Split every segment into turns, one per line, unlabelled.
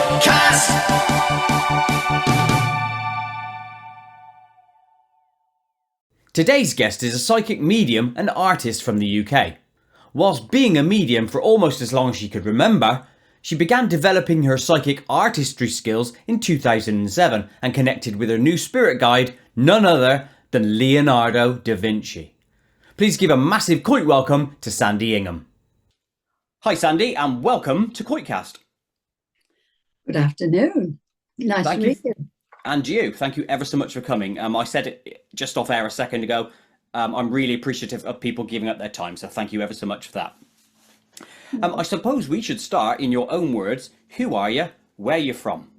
KoitCast. Today's guest is a psychic medium and artist from the UK. Whilst being a medium for almost as long as she could remember, she began developing her psychic artistry skills in 2007 and connected with her new spirit guide, none other than Leonardo DaVinci. Please give a massive Koit welcome to Sandy Ingham. Hi Sandy, and welcome to KoitCast.
Good afternoon. Nice to meet you.
And you. Thank you ever so much for coming. I said it just off air a second ago. I'm really appreciative of people giving up their time, so thank you ever so much for that. I suppose we should start in your own words. Who are you? Where are you from?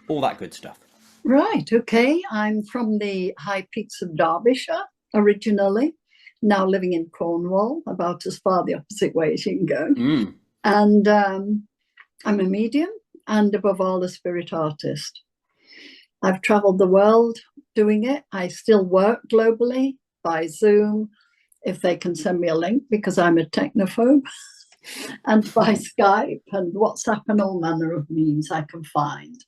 All that good stuff.
Right, okay. I'm from the high peaks of Derbyshire originally, now living in Cornwall, about as far the opposite way as you can go. And I'm a medium and above all a spirit artist. I've travelled the world doing it. I still work globally by Zoom, if they can send me a link, because I'm a technophobe, and by Skype and WhatsApp and all manner of means I can find.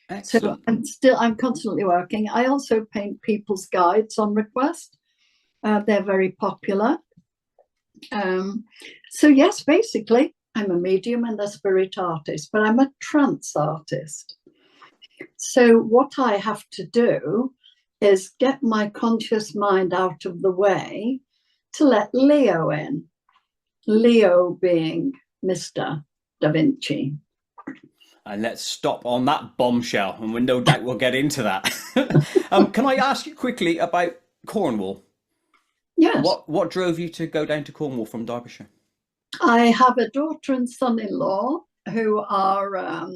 Excellent.
So I'm constantly working. I also paint people's guides on request. They're very popular. So yes, basically, I'm a medium and a spirit artist, but I'm a trance artist. So what I have to do is get my conscious mind out of the way to let Leo in. Leo being Mr. Da Vinci.
And let's stop on that bombshell, and we no doubt we'll get into that. Can I ask you quickly about Cornwall?
Yes.
What drove you to go down to Cornwall from Derbyshire?
I have a daughter and son-in-law who are,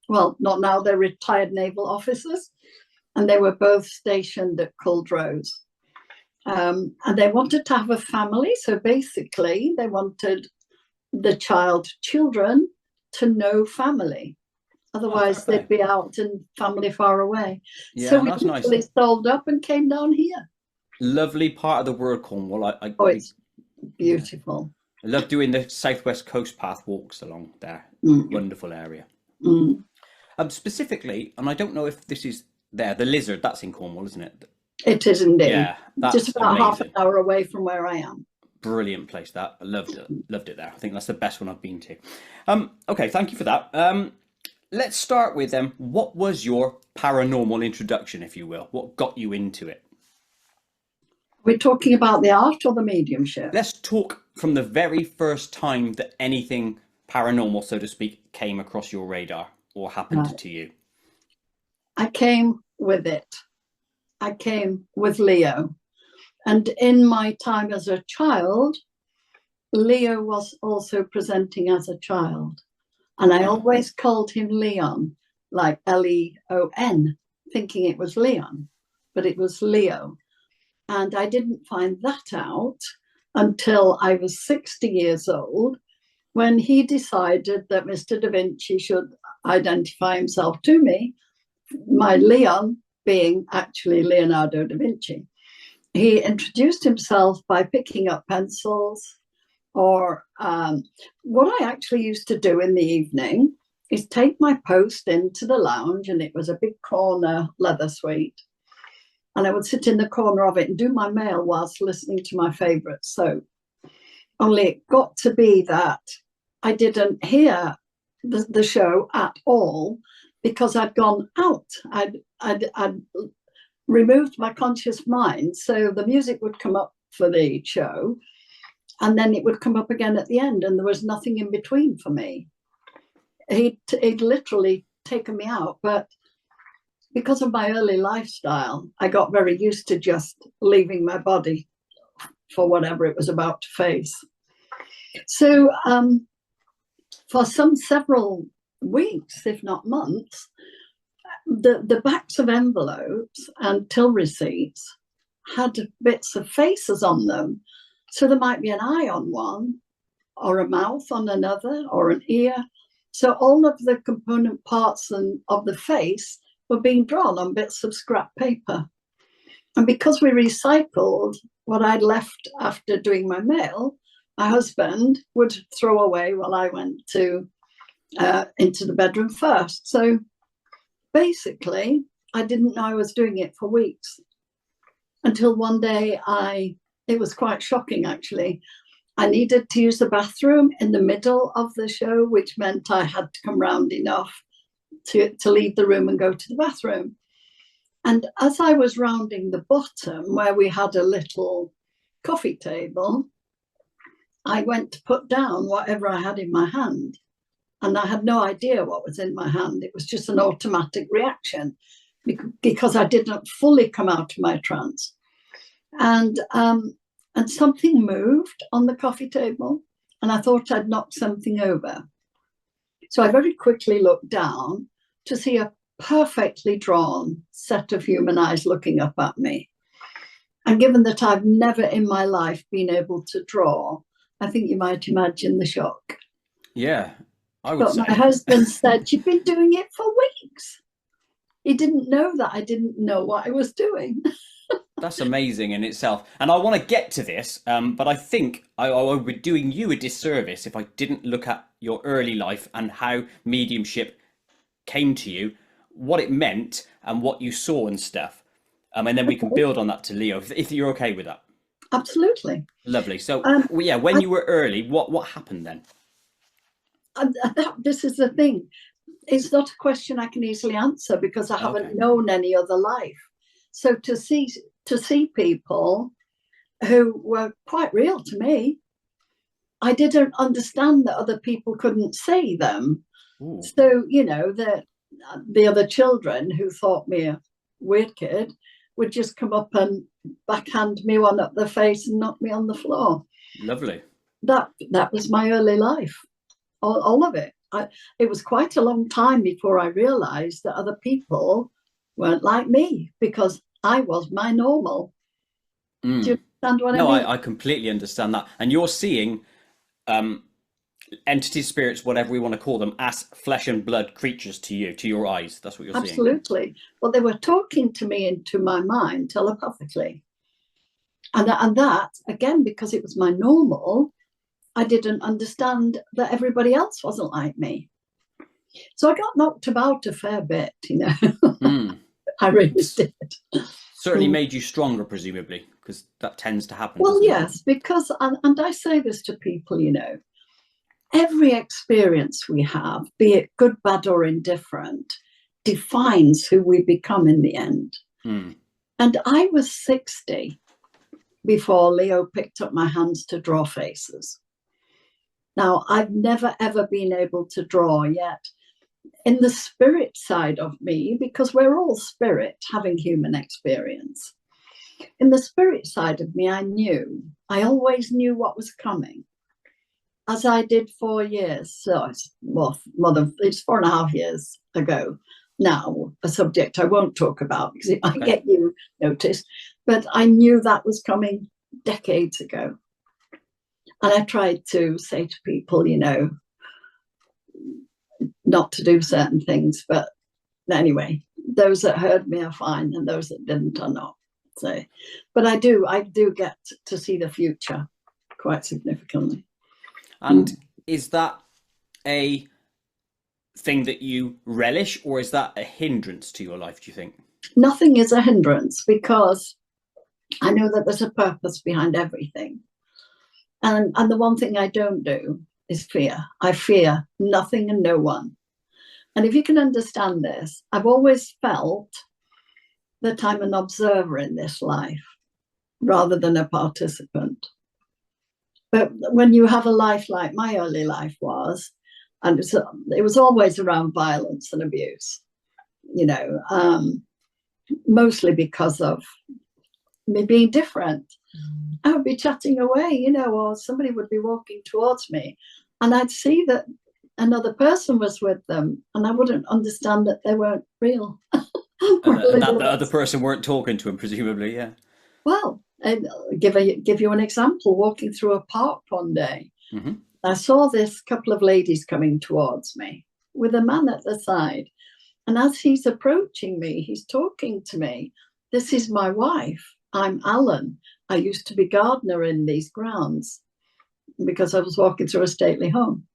well, not now, they're retired naval officers, and they were both stationed at Culdrose. And they wanted to have a family, so basically they wanted the children to know family. Otherwise they'd be out and family far away.
Yeah,
so we
that's nice.
really sold up and came down here.
Lovely part of the world, Cornwall.
It's beautiful.
I love doing the southwest coast path walks along there. Wonderful area. Specifically, and I don't know if this is there, the Lizard, that's in Cornwall, isn't it?
It is indeed.
Yeah, that's
just about
amazing.
half an hour away from where I am.
Brilliant place, that. I loved it there. I think that's the best one I've been to. Okay, thank you for that. Let's start with what was your paranormal introduction, if you will? What got you into it?
We're talking about the art or the mediumship?
Let's talk from the very first time that anything paranormal, so to speak, came across your radar or happened to you.
I came with it. I came with Leo. And in my time as a child, Leo was also presenting as a child. And I always called him Leon, like Leon, thinking it was Leon, but it was Leo. And I didn't find that out until I was 60 years old, when he decided that Mr. Da Vinci should identify himself to me, my Leon being actually Leonardo da Vinci. He introduced himself by picking up pencils, or what I actually used to do in the evening is take my post into the lounge, and it was a big corner leather suite. And I would sit in the corner of it and do my mail whilst listening to my favourite soap. Only it got to be that I didn't hear the show at all because I'd gone out. I'd removed my conscious mind. So the music would come up for the show, and then it would come up again at the end, and there was nothing in between for me. He'd literally taken me out, but because of my early lifestyle, I got very used to just leaving my body for whatever it was about to face. So for several weeks, if not months, the backs of envelopes and till receipts had bits of faces on them. So there might be an eye on one, or a mouth on another, or an ear. So all of the component parts of the face were being drawn on bits of scrap paper. And because we recycled what I'd left after doing my mail, my husband would throw away while I went to into the bedroom first. So basically, I didn't know I was doing it for weeks until one day it was quite shocking actually. I needed to use the bathroom in the middle of the show, which meant I had to come round enough to leave the room and go to the bathroom. And as I was rounding the bottom where we had a little coffee table, I went to put down whatever I had in my hand. And I had no idea what was in my hand. It was just an automatic reaction because I didn't fully come out of my trance. And something moved on the coffee table, and I thought I'd knocked something over. So I very quickly looked down to see a perfectly drawn set of human eyes looking up at me. And given that I've never in my life been able to draw, I think you might imagine the shock.
Yeah, I would say.
My husband said, "You've been doing it for weeks." He didn't know that I didn't know what I was doing.
That's amazing in itself. And I want to get to this, but I think I would be doing you a disservice if I didn't look at your early life and how mediumship came to you, what it meant and what you saw and stuff. And then we can build on that to Leo, if you're okay with that.
Absolutely.
Lovely. So, when you were early, what happened then?
This is the thing. It's not a question I can easily answer because I haven't known any other life. So to see people who were quite real to me, I didn't understand that other people couldn't see them. Ooh. So, the other children who thought me a weird kid would just come up and backhand me one up the face and knock me on the floor.
Lovely.
That was my early life, all of it. It was quite a long time before I realized that other people weren't like me because I was my normal. Do you understand what I mean?
No, I completely understand that. And you're seeing entities, spirits, whatever we want to call them, as flesh and blood creatures to you, to your eyes. That's what you're seeing.
Absolutely. Well, they were talking to me into my mind telepathically. And that, again, because it was my normal, I didn't understand that everybody else wasn't like me. So I got knocked about a fair bit, I really did.
Certainly made you stronger, presumably, because that tends to happen.
Well, yes, because, and I say this to people, every experience we have, be it good, bad, or indifferent, defines who we become in the end. And I was 60 before Leo picked up my hands to draw faces. Now, I've never, ever been able to draw yet. In the spirit side of me, because we're all spirit having human experience. In the spirit side of me, I always knew what was coming. As I did 4 years, so it's 4.5 years ago now, a subject I won't talk about because it might get you noticed, but I knew that was coming decades ago. And I tried to say to people, not to do certain things, but anyway, those that heard me are fine and those that didn't are not. So, but I do get to see the future quite significantly.
And is that a thing that you relish, or is that a hindrance to your life, do you think?
Nothing is a hindrance because I know that there's a purpose behind everything. And the one thing I don't do is fear. I fear nothing and no one. And if you can understand this, I've always felt that I'm an observer in this life rather than a participant. But when you have a life like my early life was, and it was always around violence and abuse, mostly because of me being different. I would be chatting away, or somebody would be walking towards me and I'd see that another person was with them and I wouldn't understand that they weren't real.
And that the other person weren't talking to him, presumably, yeah.
Well, I'll give you an example. Walking through a park one day, I saw this couple of ladies coming towards me with a man at the side. And as he's approaching me, he's talking to me. "This is my wife. I'm Alan. I used to be gardener in these grounds," because I was walking through a stately home.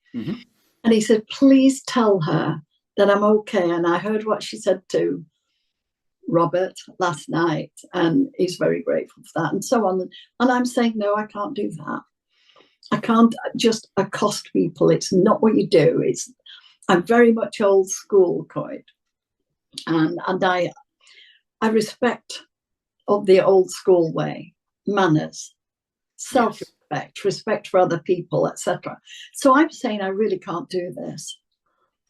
And he said, please tell her that I'm okay. And I heard what she said to Robert last night, and he's very grateful for that, and so on. And I'm saying, no, I can't do that. I can't just accost people. It's not what you do. I'm very much old school, Koit. And I respect of the old school way, manners, self-respect, respect for other people, etc. So I'm saying I really can't do this.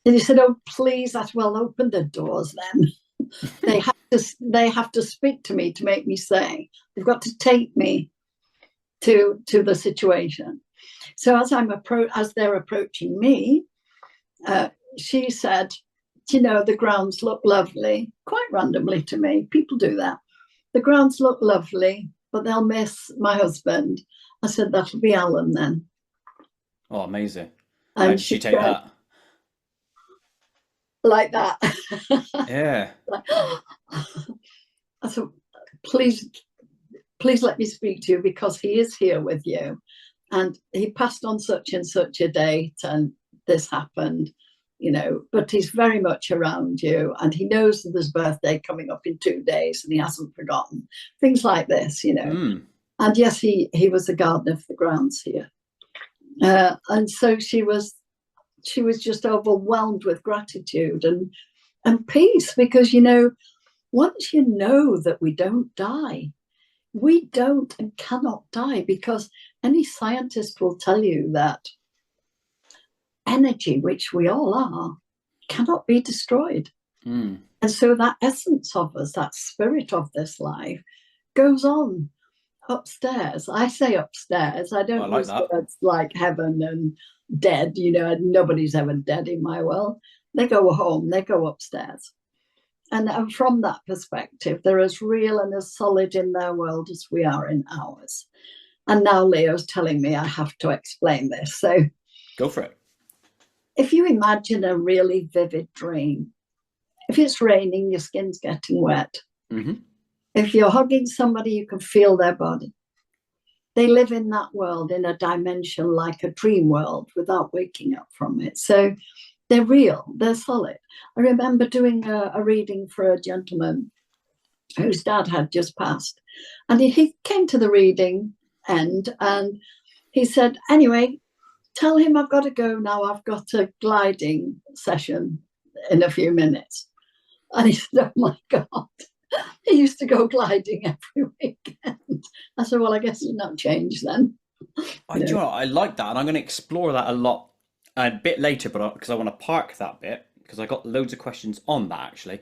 And he said, oh, please, that will open the doors then. They have to speak to me to make me say. They've got to take me to the situation. So as they're approaching me, she said, you know, the grounds look lovely, quite randomly to me. People do that. The grounds look lovely, but they'll miss my husband. I said, that'll be Alan then.
Oh, amazing.
And
How did she take that?
Like that.
Yeah.
I said, please let me speak to you, because he is here with you. And he passed on such and such a date, and this happened, you know, but he's very much around you, and he knows that there's birthday coming up in 2 days and he hasn't forgotten. Things like this, you know. And yes, he was the gardener for the grounds here. And so she was just overwhelmed with gratitude and peace, because, you know, once you know that we don't die, we don't and cannot die, because any scientist will tell you that energy, which we all are, cannot be destroyed. And so that essence of us, that spirit of this life, goes on upstairs. I say upstairs. I don't use words like heaven and dead. You know, nobody's ever dead in my world. They go home. They go upstairs. And from that perspective, they're as real and as solid in their world as we are in ours. And now Leo's telling me I have to explain this. So
go for it.
If you imagine a really vivid dream, if it's raining, your skin's getting wet. If you're hugging somebody, you can feel their body. They live in that world, in a dimension like a dream world, without waking up from it. So they're real, they're solid. I remember doing a reading for a gentleman whose dad had just passed. And he came to the reading end and he said, anyway, tell him I've got to go now. I've got a gliding session in a few minutes. And he said, oh my God. He used to go gliding every weekend. I said, well, I guess he's not changed then.
I like that. And I'm going to explore that a lot a bit later, but because I want to park that bit, because I got loads of questions on that, actually.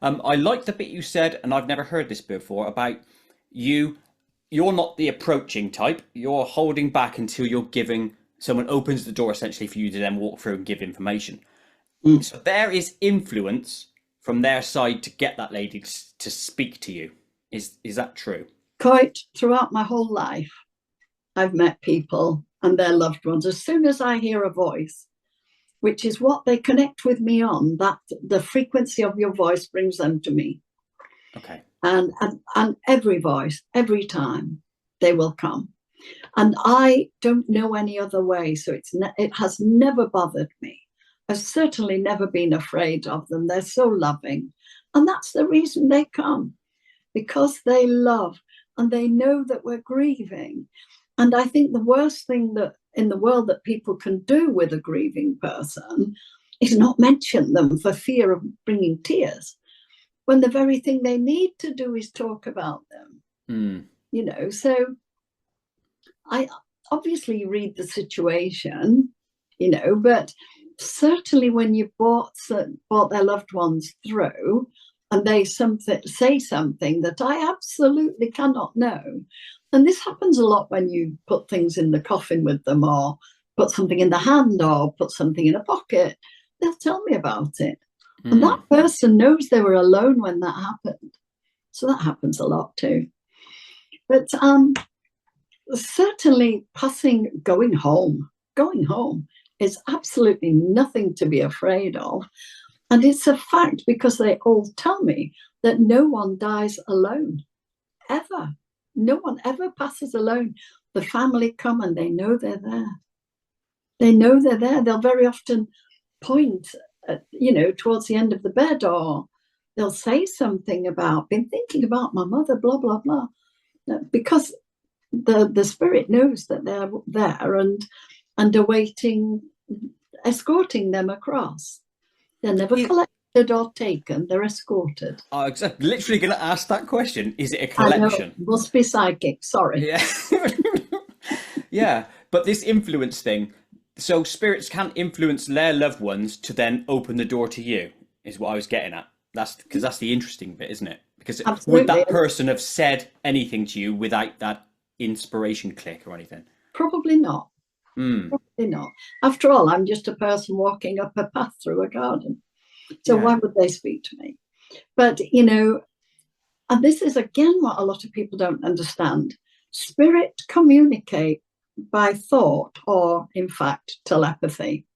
I like the bit you said, and I've never heard this before, about you're not the approaching type. You're holding back until you're giving, someone opens the door essentially for you to then walk through and give information. So there is influence from their side to get that lady to speak to you. Is that true?
Quite throughout my whole life, I've met people and their loved ones. As soon as I hear a voice, which is what they connect with me on, that the frequency of your voice brings them to me.
Okay.
And every voice, every time, they will come. And I don't know any other way, so it has never bothered me. I've certainly never been afraid of them. They're so loving. And that's the reason they come, because they love and they know that we're grieving. And I think the worst thing that in the world that people can do with a grieving person is not mention them for fear of bringing tears, when the very thing they need to do is talk about them. You know, so I obviously read the situation, you know, but certainly when you brought their loved ones through and they say something that I absolutely cannot know. And this happens a lot when you put things in the coffin with them, or put something in the hand, or put something in a pocket. They'll tell me about it. And that person knows they were alone when that happened. So that happens a lot too. But certainly going home is absolutely nothing to be afraid of. And it's a fact, because they all tell me that no one dies alone, ever. No one ever passes alone. The family come and they know they're there. They know they're there. They'll very often point at, towards the end of the bed, or they'll say something about, been thinking about my mother, blah, blah, blah. Because the spirit knows that they're there and awaiting, escorting them across. They're never collected or taken, they're escorted.
Oh, exactly. Literally going to ask that question. Is it a collection?
I know, must be psychic, sorry.
Yeah. Yeah, but this influence thing, so spirits can influence their loved ones to then open the door to you, is what I was getting at. That's because that's the interesting bit, isn't it? Because
Absolutely.
Would that person have said anything to you without that inspiration click or anything?
Probably not. Probably not. After all, I'm just a person walking up a path through a garden. So why would they speak to me? But, and this is again what a lot of people don't understand. Spirit communicate by thought, or in fact, telepathy.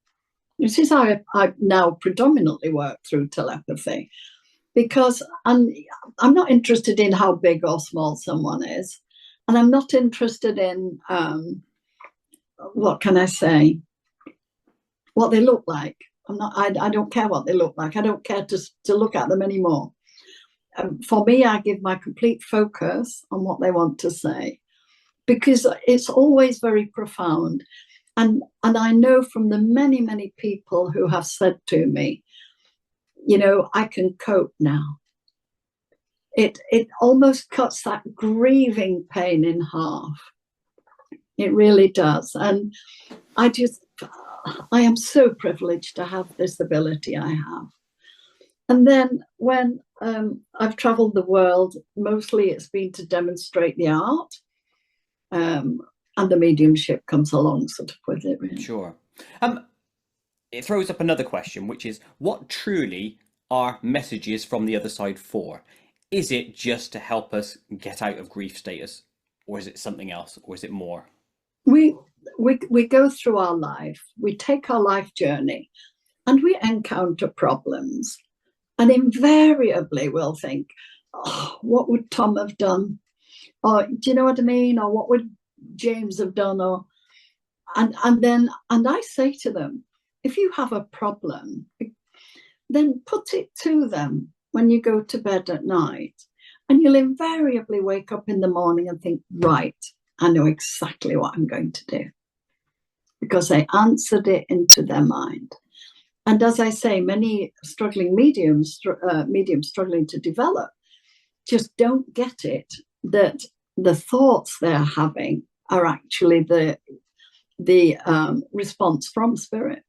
This is how I now predominantly work through telepathy, because I'm not interested in how big or small someone is. And I'm not interested in, what can I say, what they look like. I don't care what they look like. I don't care to look at them anymore. For me, I give my complete focus on what they want to say, because it's always very profound. And I know from the many, many people who have said to me, I can cope now. It almost cuts that grieving pain in half. It really does. And I am so privileged to have this ability I have. And then when I've traveled the world, mostly it's been to demonstrate the art, and the mediumship comes along sort of with it, really.
Sure. It throws up another question, which is, what truly are messages from the other side for? Is it just to help us get out of grief status, or is it something else, or is it more?
We go through our life, we take our life journey, and we encounter problems. And invariably we'll think, oh, what would Tom have done? Or do you know what I mean? Or what would James have done? Or and I say to them, if you have a problem, then put it to them when you go to bed at night. And you'll invariably wake up in the morning and think, right, I know exactly what I'm going to do. Because they answered it into their mind. And as I say, many struggling mediums struggling to develop just don't get it, that the thoughts they're having are actually the response from spirit.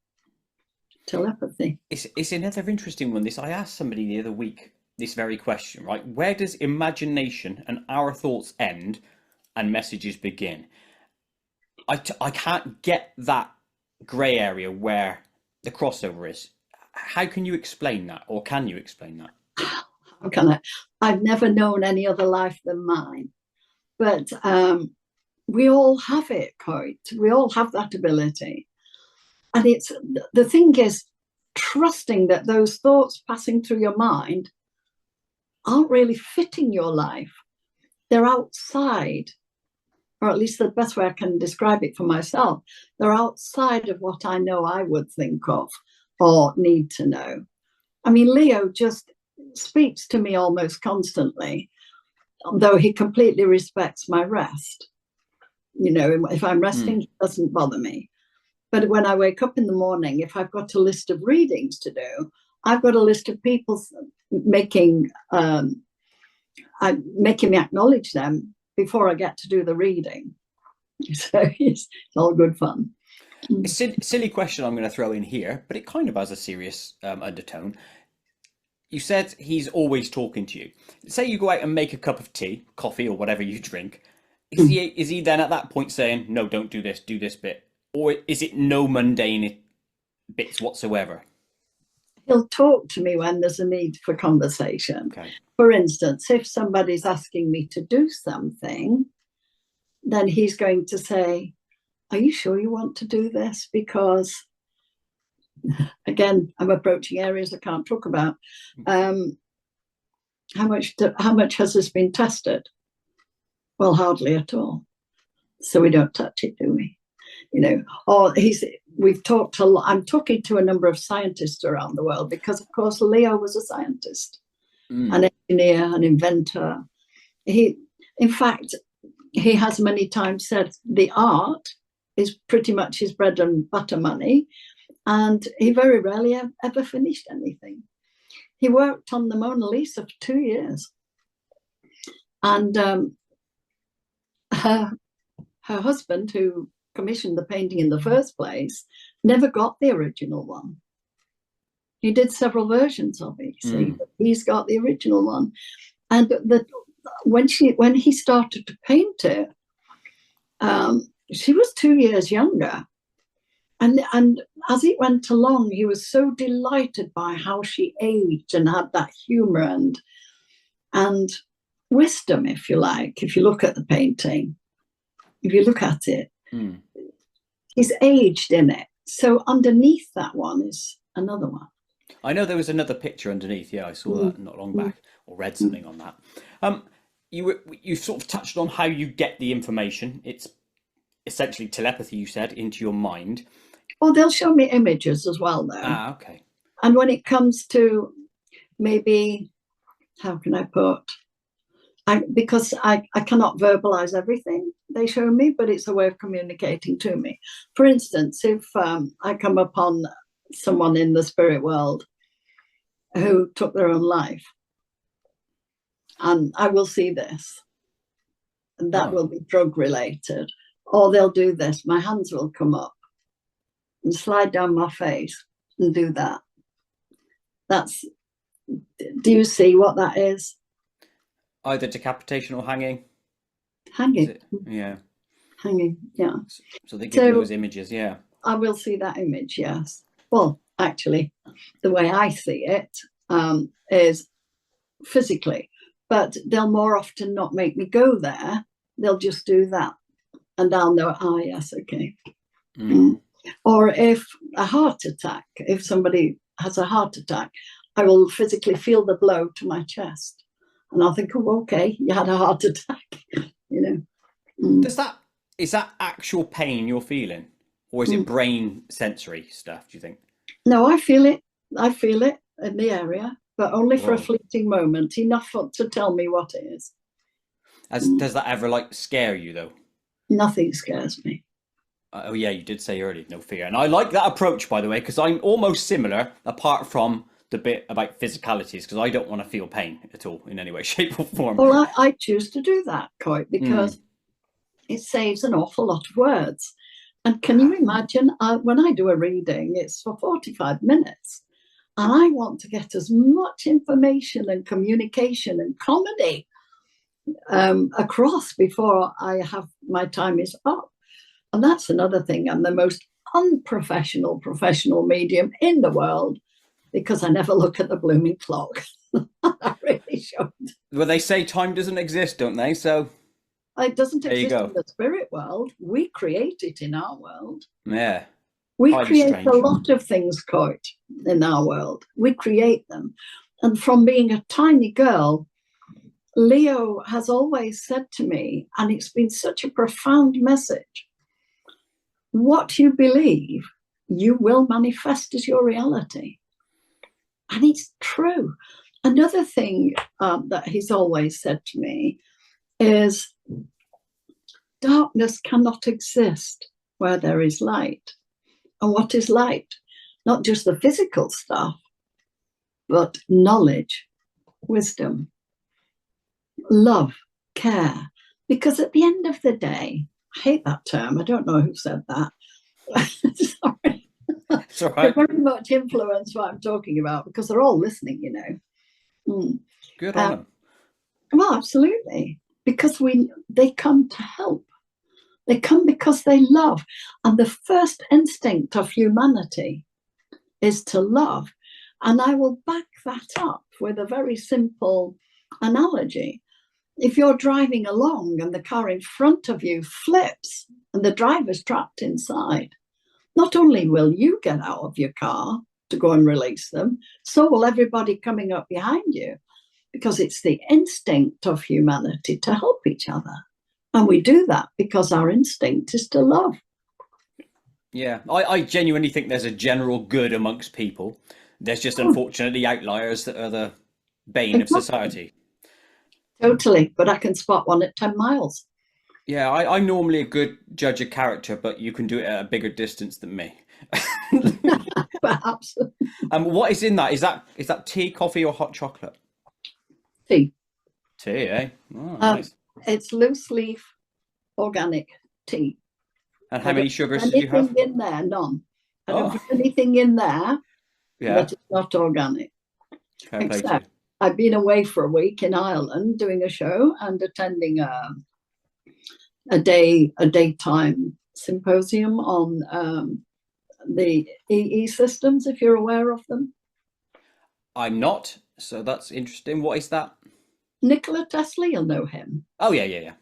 Telepathy.
It's another interesting one. I asked somebody the other week this very question, right? Where does imagination and our thoughts end and messages begin? I can't get that grey area where the crossover is. How can you explain that, or can you explain that?
How can I? I've never known any other life than mine, but we all have it, Koit. We all have that ability, and it's the thing is trusting that those thoughts passing through your mind aren't really fitting your life. They're outside. Or at least the best way I can describe it for myself, they're outside of what I know I would think of or need to know. I mean, Leo just speaks to me almost constantly, though he completely respects my rest. If I'm resting, it doesn't bother me. But when I wake up in the morning, if I've got a list of readings to do, I've got a list of people making me acknowledge them before I get to do the reading. So it's all good fun.
A silly question I'm going to throw in here, but it kind of has a serious undertone. You said he's always talking to you. Say you go out and make a cup of tea, coffee, or whatever you drink. Is he then at that point saying, no, don't do this bit? Or is it no mundane bits whatsoever?
He'll talk to me when there's a need for conversation.
Okay.
For instance, if somebody's asking me to do something, then he's going to say, are you sure you want to do this? Because, again, I'm approaching areas I can't talk about. How much has this been tested? Well, hardly at all. So we don't touch it, do we? Or we've talked a lot. I'm talking to a number of scientists around the world because, of course, Leo was a scientist, an engineer, an inventor. In fact, he has many times said the art is pretty much his bread and butter money, and he very rarely ever finished anything. He worked on the Mona Lisa for 2 years, and her husband, who commissioned the painting in the first place, never got the original one. He did several versions of it, but he's got the original one. And when he started to paint it, she was 2 years younger. And as it went along, he was so delighted by how she aged and had that humor and wisdom, if you like, if you look at the painting. If you look at it, he's aged in it. So underneath that one is another one.
I know there was another picture underneath. Yeah, I saw that not long back, or read something on that. You sort of touched on how you get the information. It's essentially telepathy, you said, into your mind.
Well, they'll show me images as well, though.
Ah, okay.
And when it comes to maybe, how can I put? Because I cannot verbalize everything they show me, but it's a way of communicating to me. For instance, if I come upon someone in the spirit world who took their own life, and I will see this, and that will be drug related, or they'll do this, my hands will come up and slide down my face and do that. Do you see what that is?
Either decapitation or hanging.
Hanging.
Yeah.
Hanging, yeah.
So they give you those images, yeah.
I will see that image, yes. Well, actually, the way I see it is physically, but they'll more often not make me go there. They'll just do that. And I'll know, yes, okay. Or if a heart attack, if somebody has a heart attack, I will physically feel the blow to my chest. And I'll think, oh, okay, you had a heart attack, you know.
Is that actual pain you're feeling? Or is it brain sensory stuff, do you think?
No, I feel it. I feel it in the area, but only for a fleeting moment, enough to tell me what it is.
Does that ever scare you though?
Nothing scares me.
Oh yeah, you did say earlier, no fear. And I like that approach, by the way, because I'm almost similar, apart from the bit about physicalities, because I don't want to feel pain at all in any way, shape or form.
Well, I choose to do that, Koit, because it saves an awful lot of words. And can you imagine, when I do a reading, it's for 45 minutes, and I want to get as much information and communication and comedy across before my time is up. And that's another thing. I'm the most unprofessional professional medium in the world, because I never look at the blooming clock. I really shouldn't.
Well, they say time doesn't exist, don't they? So
it doesn't exist in the spirit world. We create it in our world.
Yeah.
We create a lot of things, Koit, in our world. We create them. And from being a tiny girl, Leo has always said to me, and it's been such a profound message, what you believe, you will manifest as your reality. And it's true. Another thing that he's always said to me is, darkness cannot exist where there is light. And what is light? Not just the physical stuff, but knowledge, wisdom, love, care. Because at the end of the day, I hate that term. I don't know who said that. Sorry.
It's all right.
They very much influence what I'm talking about, because they're all listening, you know.
Good on them.
Well, absolutely. Because they come to help. They come because they love. And the first instinct of humanity is to love. And I will back that up with a very simple analogy. If you're driving along and the car in front of you flips and the driver's trapped inside, not only will you get out of your car to go and release them, so will everybody coming up behind you, because it's the instinct of humanity to help each other. And we do that because our instinct is to love.
Yeah, I genuinely think there's a general good amongst people. There's just
Oh,
unfortunately outliers that are the bane of
exactly.
society.
Totally. But I can spot one at 10 miles.
Yeah, I'm normally a good judge of character, but you can do it at a bigger distance than me.
Perhaps.
What is in that? Is that tea, coffee, or hot chocolate?
Tea.
Tea, eh? Oh,
Um,
nice.
it's loose leaf organic tea.
And how
I don't
many sugars
put
did you
anything
have?
in there, none. I don't
Oh,
put anything in there
yeah.
that is not organic.
Fair play to you.
Except I've been away for a week in Ireland doing a show and attending a daytime symposium on the EE systems, if you're aware of them.
I'm not, so that's interesting. What is that?
Nikola Tesla, you'll know him,
Oh, yeah, yeah, yeah.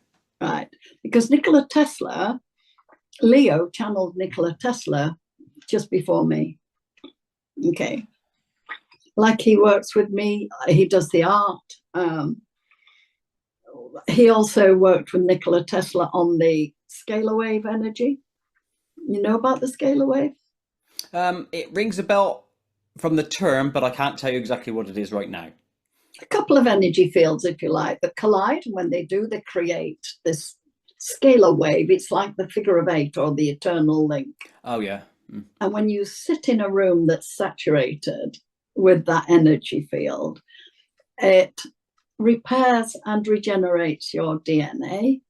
right? Because Nikola Tesla, Leo channeled Nikola Tesla just before me. Okay. Like he works with me, he does the art. He also worked with Nikola Tesla on the scalar wave energy. You know about the scalar wave?
It rings a bell from the term, but I can't tell you exactly what it is right now.
A couple of energy fields, if you like, that collide. And when they do, they create this scalar wave. It's like the figure of eight or the eternal link.
Oh, yeah. Mm.
And when you sit in a room that's saturated with that energy field, it repairs and regenerates your DNA,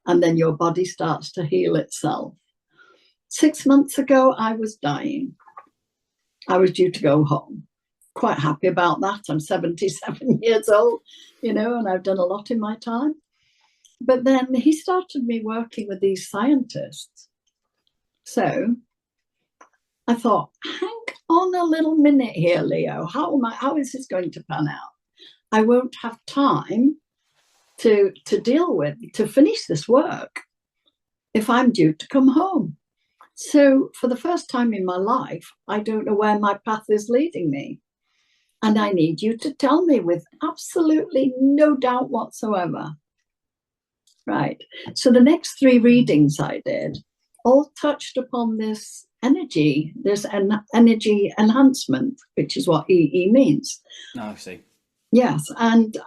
and then your body starts to heal itself. 6 months ago, I was dying. I was due to go home. Quite happy about that. I'm 77 years old, and I've done a lot in my time. But then he started me working with these scientists. So I thought, hang on a little minute here, Leo. How is this going to pan out? I won't have time to finish this work if I'm due to come home. So for the first time in my life, I don't know where my path is leading me. And I need you to tell me with absolutely no doubt whatsoever. Right. So the next 3 readings I did all touched upon this energy enhancement, which is what EE means.
Oh, I see.
Yes. And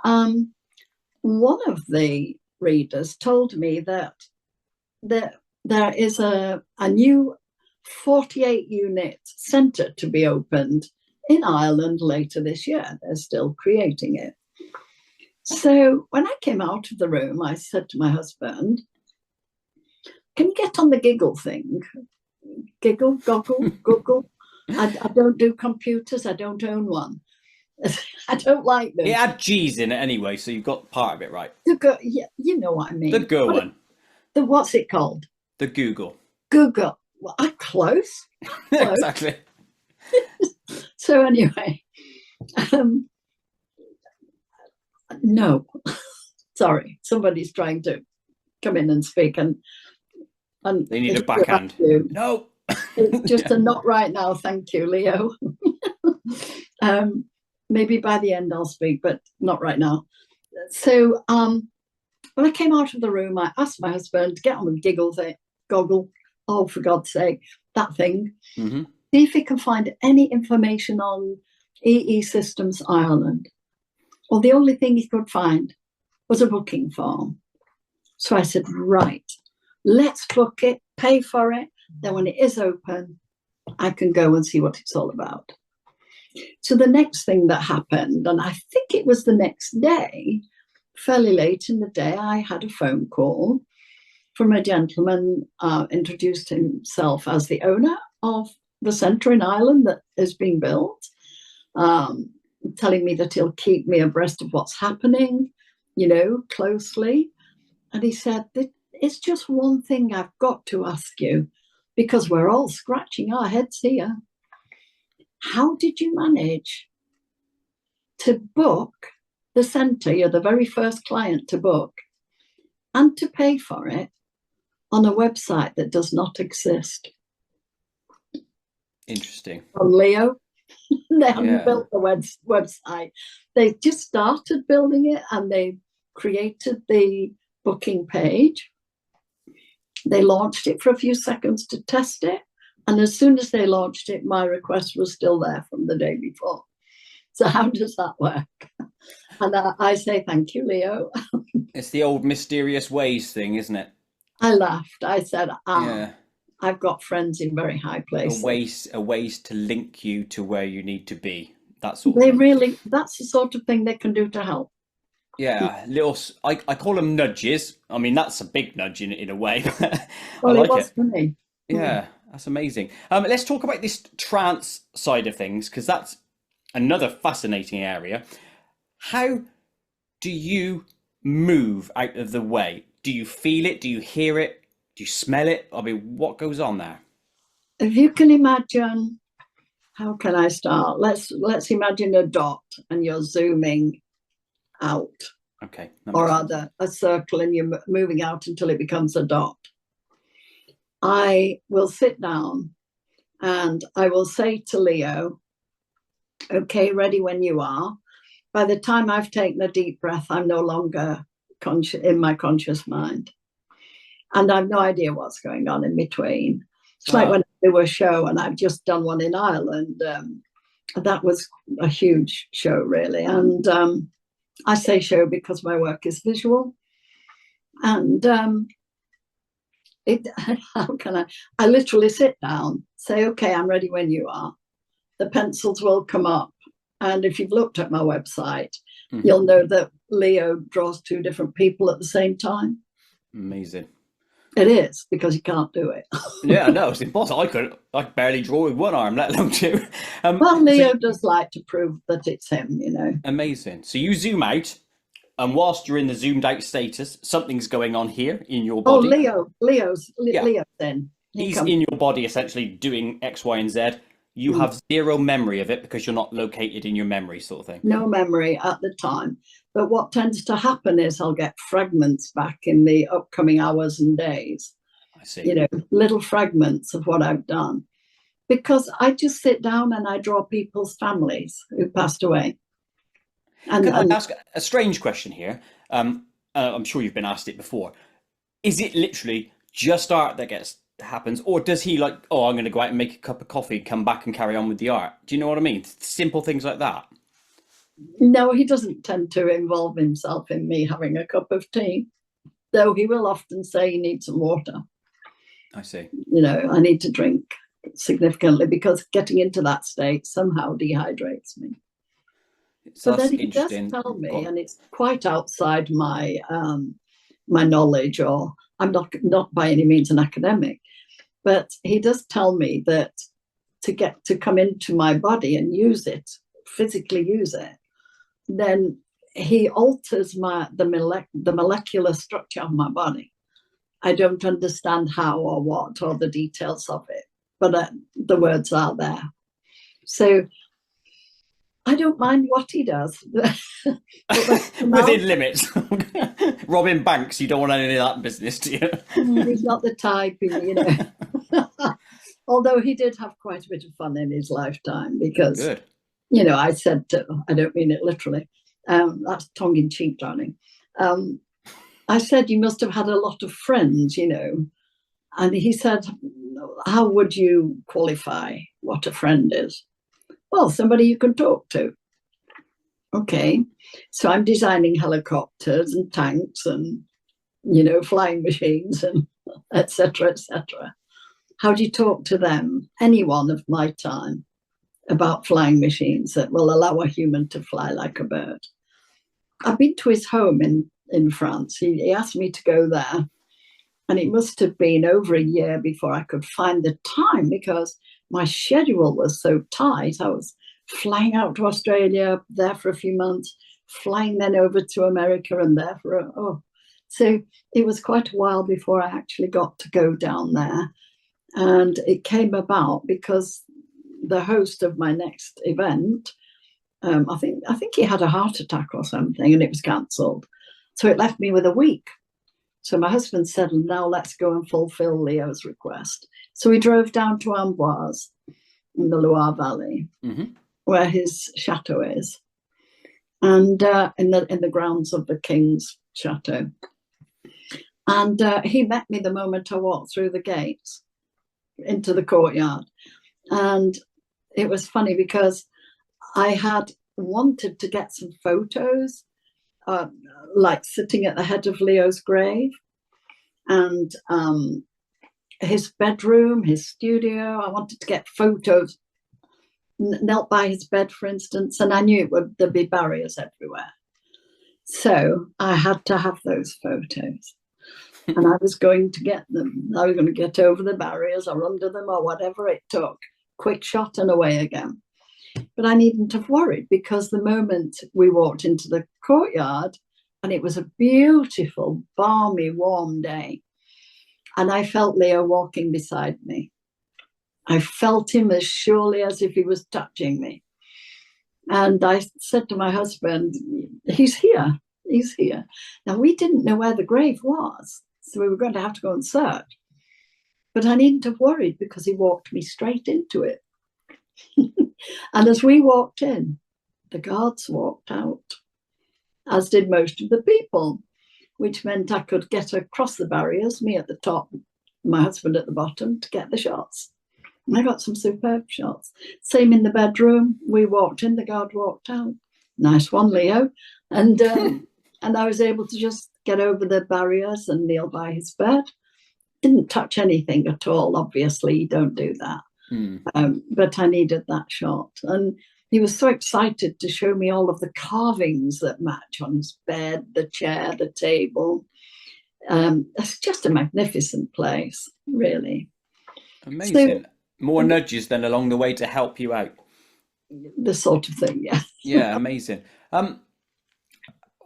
one of the readers told me that there is a new 48-unit centre to be opened in Ireland later this year. They're still creating it. So when I came out of the room, I said to my husband, can you get on the giggle thing? Giggle, goggle, Google. I don't do computers. I don't own one. I don't like them.
It had G's in it anyway, so you got part of it right.
Yeah, you know what I mean.
The Go one.
What's it called?
The Google.
Google. Well, I'm close.
Exactly.
So anyway, no, sorry, somebody's trying to come in and speak, and
they need a backhand. No,
it's just a not right now. Thank you, Leo. Maybe by the end I'll speak, but not right now. So when I came out of the room, I asked my husband to get on the goggle. Oh, for God's sake, that thing.
Mm-hmm.
See if he can find any information on EE Systems Ireland. Well, the only thing he could find was a booking form. So I said, right, let's book it, pay for it. Then when it is open, I can go and see what it's all about. So the next thing that happened, and I think it was the next day, fairly late in the day, I had a phone call from a gentleman, introduced himself as the owner of the centre in Ireland that is being built, telling me that he'll keep me abreast of what's happening, closely. And he said, it's just one thing I've got to ask you, because we're all scratching our heads here. How did you manage to book the centre? You're the very first client to book and to pay for it on a website that does not exist.
Interesting.
From Leo, they haven't built the website. They just started building it, and they created the booking page. They launched it for a few seconds to test it, And as soon as they launched it, my request was still there from the day before. So how does that work? And I say, thank you, Leo.
It's the old mysterious ways thing, isn't it?
I laughed. I said,
Yeah.
I've got friends in very high places.
A ways to link you to where you need to be. That sort of
They
thing.
really, that's the sort of thing they can do to help.
Yeah, I call them nudges. I mean, that's a big nudge in a way. I
Well, it
like
was
it.
for me.
Yeah, that's amazing. Let's talk about this trance side of things because that's another fascinating area. How do you move out of the way? Do you feel it? Do you hear it? Do you smell it? I mean, what goes on there?
If you can imagine, how can I start? Let's imagine a dot and you're zooming out,
Okay,
or
makes sense.
rather a circle and you're moving out until it becomes a dot. I will sit down and I will say to Leo, okay, ready when you are. By the time I've taken a deep breath, I'm no longer in my conscious mind. And I've no idea what's going on in between. It's like when I do a show, and I've just done one in Ireland. That was a huge show, really. And I say show because my work is visual. And how can I literally sit down, say, okay, I'm ready when you are. The pencils will come up. And if you've looked at my website, you'll know that Leo draws two different people at the same time.
Amazing.
It is, because you can't do it.
Yeah, no, it's impossible. I could barely draw with one arm, let alone two.
Well, Leo does like to prove that it's him, you know.
Amazing. So you zoom out, and whilst you're in the zoomed out status, something's going on here in your
Oh,
body.
Leo's in.
He's in your body essentially doing X, Y, and Z. You have zero memory of it because you're not located in your memory, sort of thing.
No memory at the time. But what tends to happen is I'll get fragments back in the upcoming hours and days.
I see.
You know, little fragments of what I've done. Because I just sit down and I draw people's families who passed away.
Can I ask a strange question here? I'm sure you've been asked it before. Is it literally just art that happens, or does he like, oh, I'm going to go out and make a cup of coffee, come back and carry on with the art? Do you know what I mean? Simple things like that.
No, he doesn't tend to involve himself in me having a cup of tea, though he will often say he needs some water.
I see.
You know, I need to drink significantly because getting into that state somehow dehydrates me. So then he does tell me, and it's quite outside my my knowledge, or I'm not by any means an academic, but he does tell me that to come into my body and use it, physically use it, then he alters the molecular structure of my body. I don't understand how or what or the details of it, but the words are there. So I don't mind what he does.
Within limits. Robbing banks, you don't want any of that business, do you?
He's not the type, you know. Although he did have quite a bit of fun in his lifetime because,
Good.
You know, I said, I don't mean it literally, that's tongue in cheek, darling. I said, you must have had a lot of friends, you know. And he said, how would you qualify what a friend is? Well, somebody you can talk to. Okay, so I'm designing helicopters and tanks and, you know, flying machines and etc., etc. How do you talk to them, anyone of my time, about flying machines that will allow a human to fly like a bird? I've been to his home in France. He asked me to go there, and it must have been over a year before I could find the time because my schedule was so tight. I was flying out to Australia, there for a few months, flying then over to America and there so it was quite a while before I actually got to go down there. And it came about because the host of my next event, I think he had a heart attack or something, and it was cancelled. So it left me with a week. So my husband said, now let's go and fulfill Leo's request. So we drove down to Amboise in the Loire Valley, where his chateau is, and in the grounds of the king's chateau. And he met me the moment I walked through the gates. into the courtyard. And it was funny because I had wanted to get some photos, like sitting at the head of Leo's grave, and his bedroom, his studio. I wanted to get photos, knelt by his bed, for instance, and I knew there'd be barriers everywhere. So I had to have those photos. And I was going to get them. I was going to get over the barriers or under them or whatever it took. Quick shot and away again. But I needn't have worried, because the moment we walked into the courtyard, and it was a beautiful, balmy, warm day, and I felt Leo walking beside me. I felt him as surely as if he was touching me. And I said to my husband, he's here, he's here. Now, we didn't know where the grave was, so we were going to have to go and search. But I needn't have worried, because he walked me straight into it. And as we walked in, the guards walked out, as did most of the people, which meant I could get across the barriers, me at the top, my husband at the bottom, to get the shots. And I got some superb shots. Same in the bedroom. We walked in, the guard walked out. Nice one, Leo. And I was able to just get over the barriers and kneel by his bed. Didn't touch anything at all, obviously. You don't do that. But I needed that shot. And he was so excited to show me all of the carvings that match on his bed, the chair, the table. It's just a magnificent place, really.
Amazing. So, more nudges then along the way to help you out.
The sort of thing, yeah.
Yeah, amazing. What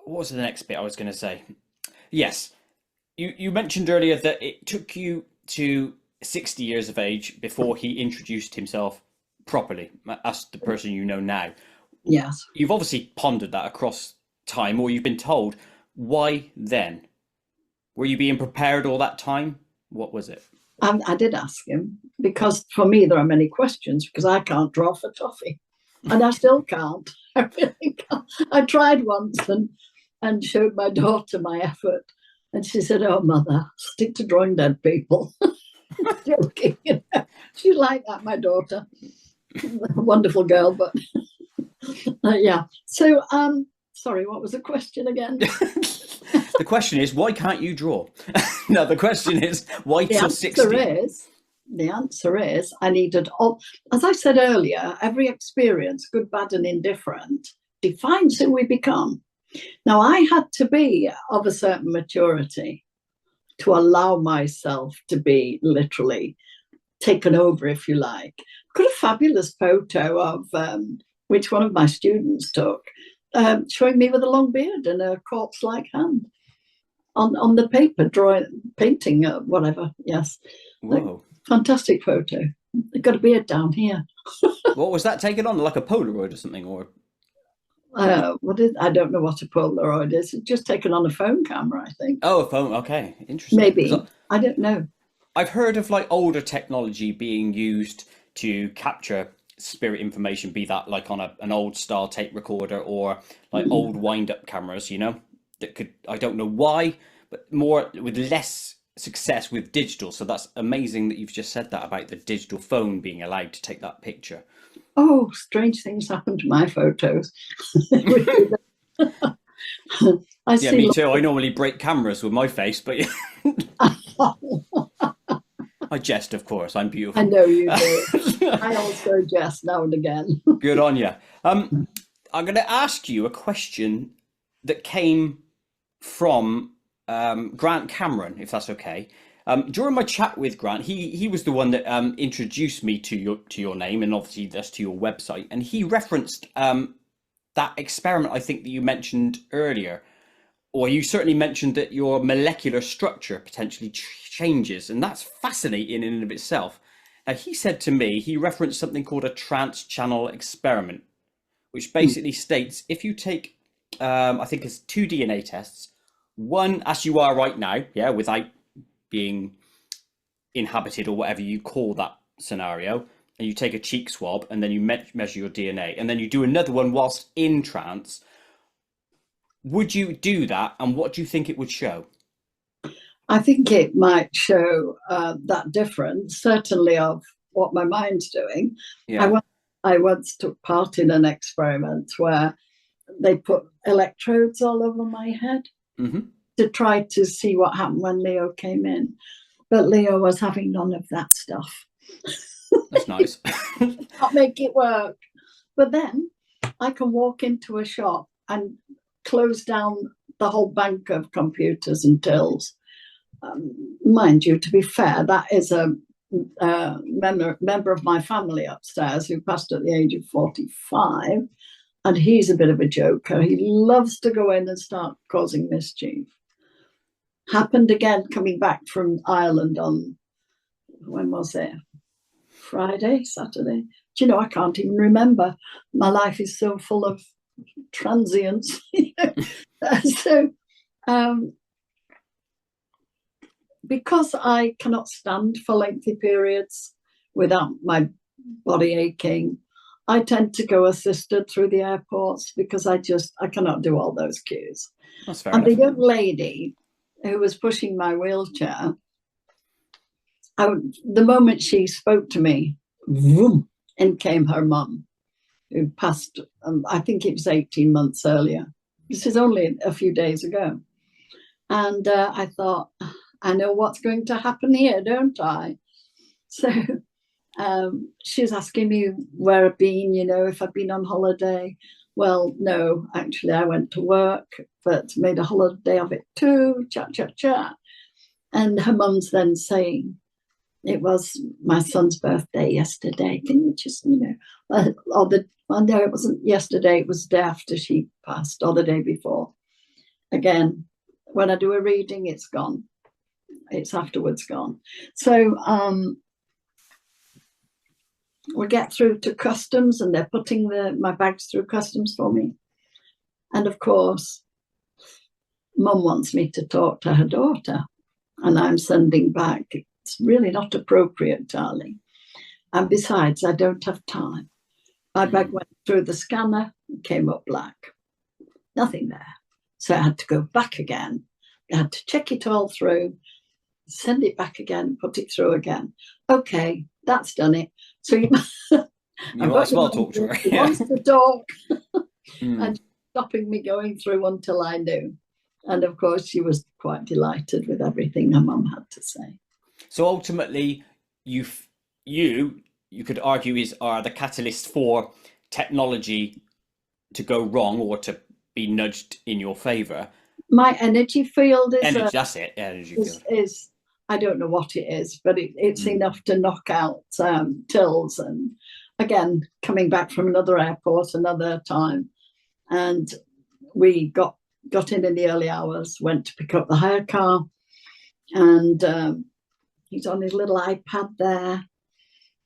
was the next bit I was going to say? Yes, you mentioned earlier that it took you to 60 years of age before he introduced himself properly as the person you know now.
Yes.
You've obviously pondered that across time, or you've been told. Why then? Were you being prepared all that time? What was it?
I did ask him, because for me there are many questions, because I can't draw for toffee, and I still can't. I really can't. I tried once and showed my daughter my effort, and she said, "Oh, mother, stick to drawing dead people." Joking. She's like that, my daughter. A wonderful girl, but yeah. So, sorry, what was the question again?
The question is, why can't you draw? No, the question is, why till 60?
The answer is, I needed all. As I said earlier, every experience, good, bad, and indifferent, defines who we become. Now, I had to be of a certain maturity to allow myself to be literally taken over, if you like. I've got a fabulous photo of which one of my students took, showing me with a long beard and a corpse-like hand on the paper, painting, whatever. Yes.
Whoa.
Fantastic photo. I've got a beard down here.
What was that taken on? Like a Polaroid or something? Or
I don't know what a Polaroid is. It's just taken on a phone camera, I think.
Oh, a phone. Okay, interesting.
Maybe. I don't know.
I've heard of like older technology being used to capture spirit information, be that like on an old style tape recorder or like old wind-up cameras, you know, that could, I don't know why, but more with less success with digital. So that's amazing that you've just said that about the digital phone being allowed to take that picture.
Oh, strange things happen to my photos.
Yeah, me too. I normally break cameras with my face, but I jest, of course. I'm beautiful.
I know you do. I also jest now and again.
Good on you. I'm going to ask you a question that came from Grant Cameron, if that's okay. During my chat with Grant, he was the one that introduced me to your name, and obviously that's to your website. And he referenced that experiment I think that you mentioned earlier, or you certainly mentioned that your molecular structure potentially changes, and that's fascinating in and of itself. Now, he said to me, he referenced something called a trans-channel experiment, which basically states if you take, I think it's 2 DNA tests, one as you are right now, yeah, without being inhabited or whatever you call that scenario, and you take a cheek swab and then you measure your DNA, and then you do another one whilst in trance. Would you do that, and what do you think it would show?
I think it might show that difference, certainly of what my mind's doing.
Yeah.
I once took part in an experiment where they put electrodes all over my head to try to see what happened when Leo came in. But Leo was having none of that stuff.
That's nice.
Not make it work. But then I can walk into a shop and close down the whole bank of computers and tills. Mind you, to be fair, that is a member of my family upstairs who passed at the age of 45, and he's a bit of a joker. He loves to go in and start causing mischief. Happened again coming back from Ireland on, when was it? Friday, Saturday? Do you know, I can't even remember. My life is so full of transience. So, because I cannot stand for lengthy periods without my body aching, I tend to go assisted through the airports because I cannot do all those queues.
That's fair
and
enough.
The young lady who was pushing my wheelchair, the moment she spoke to me, vroom, in came her mum, who passed, I think it was 18 months earlier. This is only a few days ago. And I thought, I know what's going to happen here, don't I? So she's asking me where I've been, if I've been on holiday. Well, no, actually, I went to work, but made a holiday of it too, chat, chat, chat. And her mum's then saying, it was my son's birthday yesterday. Can you just, no, it wasn't yesterday, it was the day after she passed, or the day before. Again, when I do a reading, it's gone. It's afterwards gone. So we get through to customs, and they're putting my bags through customs for me. And of course, Mum wants me to talk to her daughter, and I'm sending back, it's really not appropriate, darling. And besides, I don't have time. My bag went through the scanner and came up black. Nothing there. So I had to go back again. I had to check it all through, send it back again, put it through again. Okay, that's done it. So you
might as well talk to her.
She wants to talk and stopping me going through until I knew. And of course, she was quite delighted with everything her mum had to say.
So ultimately, you could argue are the catalyst for technology to go wrong or to be nudged in your favour.
My energy field is
that's it. Energy field
is I don't know what it is, but it's enough to knock out tills. And again, coming back from another airport another time, and we got in the early hours, went to pick up the hire car, and he's on his little iPad there,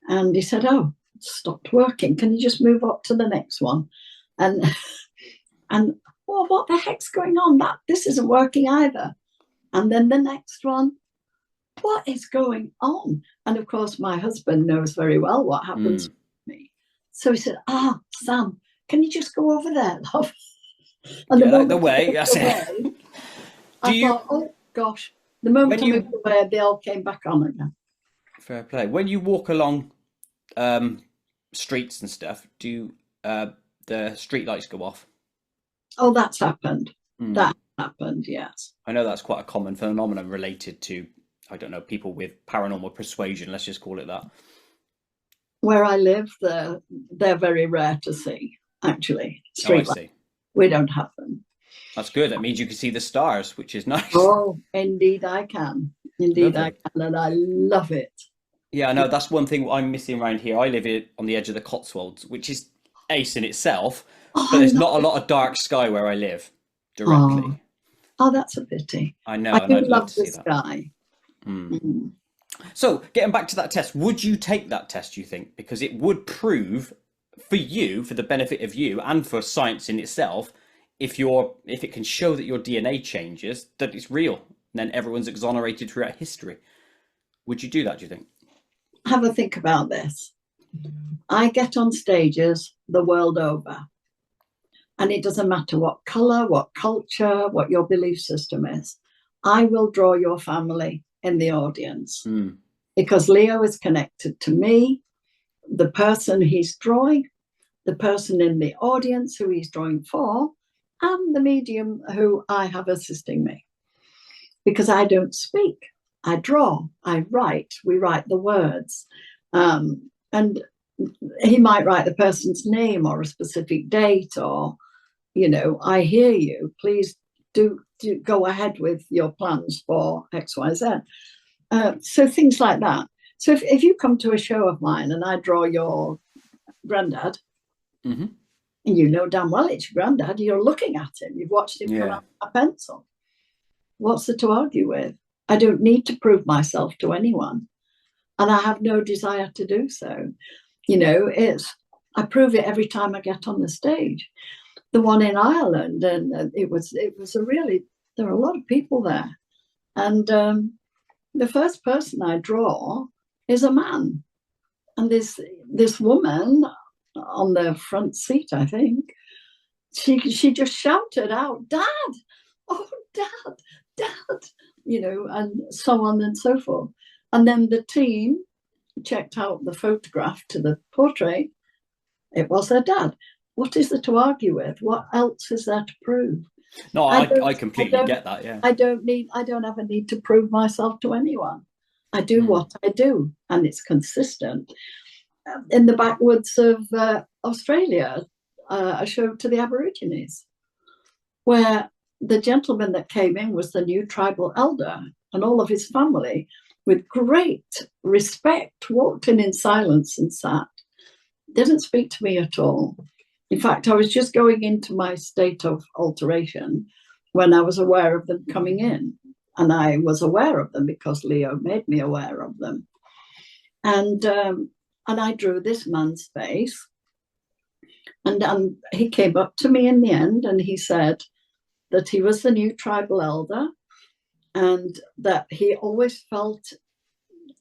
and he said, "Oh, it's stopped working. Can you just move up to the next one?" And well, what the heck's going on? This isn't working either. And then the next one, what is going on? And of course, my husband knows very well what happens to me. So he said, Sam, can you just go over there, love? And
get out the way, that's it.
I thought, oh gosh, the moment I moved away, they all came back on again.
Fair play. When you walk along streets and stuff, do the street lights go off?
Oh, that's happened. That happened, yes.
I know that's quite a common phenomenon related to, I don't know, people with paranormal persuasion, let's just call it that.
Where I live, they're very rare to see, actually. Street lights. We don't have them.
That's good. That means you can see the stars, which is nice.
Oh, indeed I can. Indeed I can, and I love it.
Yeah, I know. That's one thing I'm missing around here. I live on the edge of the Cotswolds, which is ace in itself, but there's not a lot of dark sky where I live directly.
Oh, that's a pity.
I know.
I do love the sky.
So, getting back to that test, would you take that test, you think? Because it would prove for you, for the benefit of you, and for science in itself, if it can show that your DNA changes, that it's real, then everyone's exonerated throughout history. Would you do that, do you think?
Have a think about this. I get on stages the world over, and it doesn't matter what colour, what culture, what your belief system is. I will draw your family in the audience
Mm.
because Leo is connected to me, the person he's drawing, the person in the audience who he's drawing for, and the medium who I have assisting me. Because I don't speak, I draw, I write, we write the words. And he might write the person's name or a specific date, or, I hear you, please do go ahead with your plans for XYZ. So things like that. So if you come to a show of mine and I draw your granddad,
mm-hmm.
and you know damn well it's your granddad, you're looking at him, you've watched him come out a pencil. What's there to argue with? I don't need to prove myself to anyone, and I have no desire to do so. I prove it every time I get on the stage. The one in Ireland, and it was there were a lot of people there, and the first person I draw is a man, and this woman on the front seat, I think, she just shouted out, "Dad! Oh, Dad! Dad!" And so on and so forth. And then the team checked out the photograph to the portrait. It was her dad. What is there to argue with? What else is there to prove?
No, I completely get that. Yeah.
I don't have a need to prove myself to anyone. I do what I do, and it's consistent. In the backwoods of Australia, I showed to the Aborigines, where the gentleman that came in was the new tribal elder, and all of his family, with great respect, walked in silence and sat. Didn't speak to me at all. In fact, I was just going into my state of alteration when I was aware of them coming in. And I was aware of them because Leo made me aware of them. And I drew this man's face. And he came up to me in the end and he said that he was the new tribal elder and that he always felt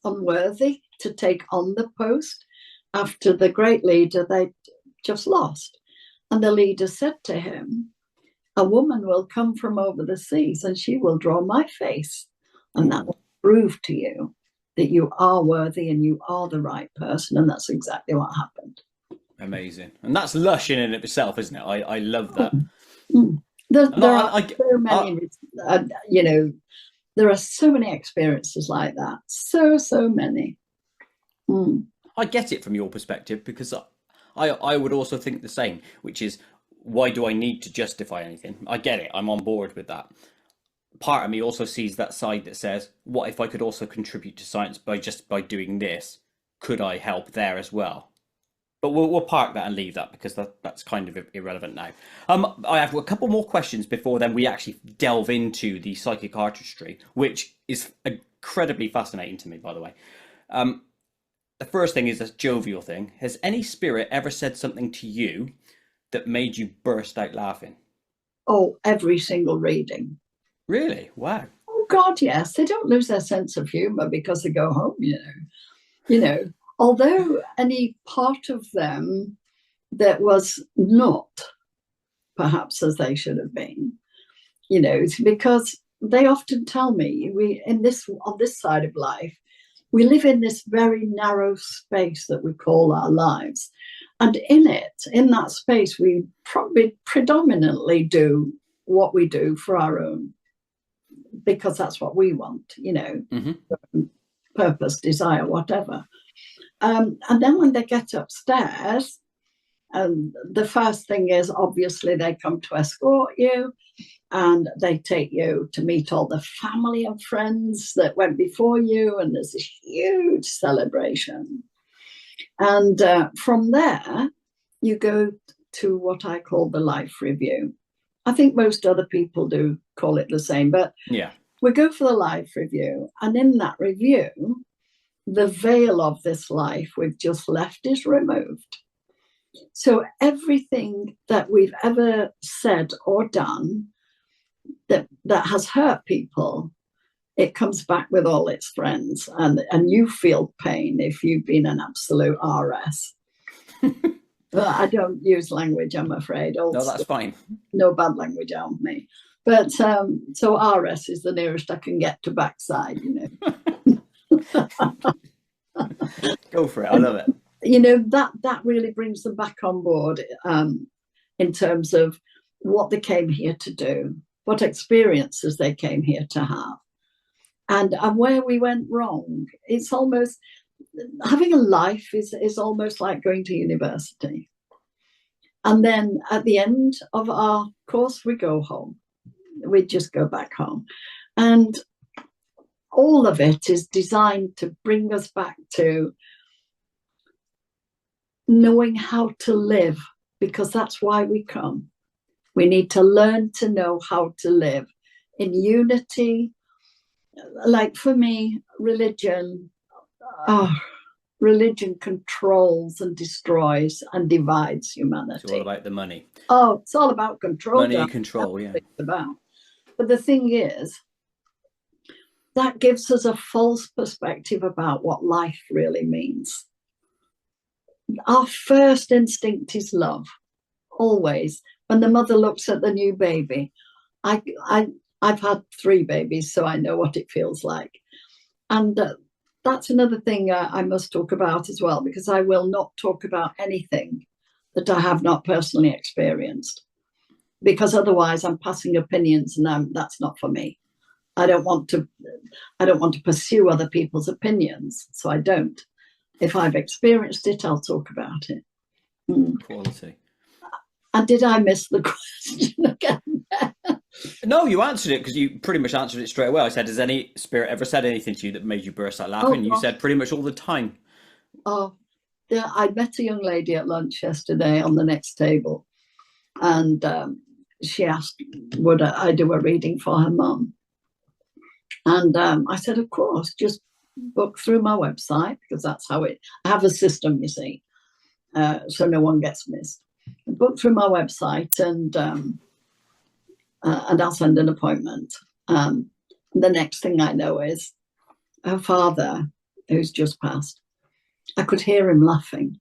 unworthy to take on the post after the great leader they'd just lost. And the leader said to him, "A woman will come from over the seas and she will draw my face. And that will prove to you that you are worthy and you are the right person." And that's exactly what happened.
Amazing. And that's lush in and of itself, isn't it? I love that.
There are so many, there are so many experiences like that. So many.
I get it from your perspective because I would also think the same, which is, why do I need to justify anything? I get it. I'm on board with that. Part of me also sees that side that says, what if I could also contribute to science by doing this? Could I help there as well? But we'll park that and leave that because that's kind of irrelevant now. I have a couple more questions before then we actually delve into the psychic artistry, which is incredibly fascinating to me, by the way. The first thing is a jovial thing. Has any spirit ever said something to you that made you burst out laughing?
Oh, every single reading.
Really? Wow.
Oh God, yes. They don't lose their sense of humor because they go home, Although any part of them that was not perhaps as they should have been, because they often tell me on this side of life, we live in this very narrow space that we call our lives. And in that space, we probably predominantly do what we do for our own, because that's what we want, purpose, desire, whatever. And then when they get upstairs, the first thing is obviously they come to escort you and they take you to meet all the family and friends that went before you. And there's this huge celebration. And from there, you go to what I call the life review. I think most other people do call it the same, but
yeah,
we go for the life review. And in that review, the veil of this life we've just left is removed. So everything that we've ever said or done that has hurt people, it comes back with all its friends, and you feel pain if you've been an absolute RS. But I don't use language, I'm afraid.
No, that's fine.
No bad language on me. But so RS is the nearest I can get to backside, you know.
Go for it. I love it.
You know, that really brings them back on board in terms of what they came here to do, what experiences they came here to have, and where we went wrong. It's almost, having a life is almost like going to university. And then at the end of our course, we go home. We just go back home. And all of it is designed to bring us back to knowing how to live, because that's why we come. We need to learn to know how to live in unity. Like for me, religion controls and destroys and divides humanity.
It's all about the money.
Oh, it's all about control.
Money and control, yeah.
It's about. But the thing is, that gives us a false perspective about what life really means. Our first instinct is love, always. When the mother looks at the new baby, I've had 3 babies, so I know what it feels like. And that's another thing I must talk about as well, because I will not talk about anything that I have not personally experienced, because otherwise I'm passing opinions, and that's not for me. I don't want to pursue other people's opinions, so I don't. If I've experienced it, I'll talk about it.
Quality.
And did I miss the question again?
No, you answered it, because you pretty much answered it straight away. I said, has any spirit ever said anything to you that made you burst out laughing? And you said pretty much all the time.
Oh, yeah, I met a young lady at lunch yesterday on the next table, and she asked, would I do a reading for her mum? And I said, of course, just book through my website, because that's how I have a system, you see, so no one gets missed. Book through my website, and I'll send an appointment. The next thing I know is her father, who's just passed. I could hear him laughing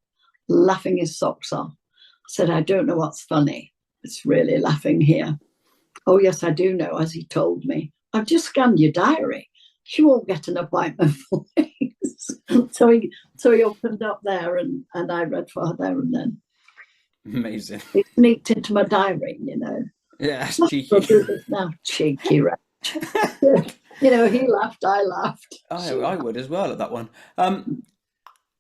his socks off. I said, I don't know what's funny. It's really laughing here. Oh, yes, I do know, as he told me. I've just scanned your diary. You won't get an appointment for weeks. So he opened up there, and I read for her there and then.
Amazing.
He sneaked into my diary, you know.
Yeah, that's cheeky.
Now, cheeky wretch. You know, he laughed, I laughed.
I would as well at that one. I'm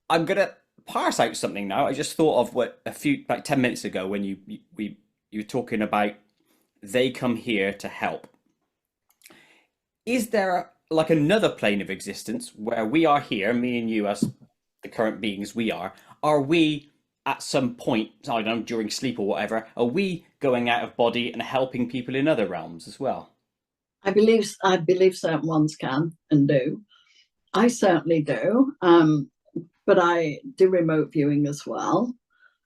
going to parse out something now. I just thought of about 10 minutes ago, when you were talking about they come here to help. Is there like another plane of existence where we are here, me and you as the current beings we are we at some point, I don't know, during sleep or whatever, are we going out of body and helping people in other realms as well?
I believe certain ones can and do. I certainly do. But I do remote viewing as well,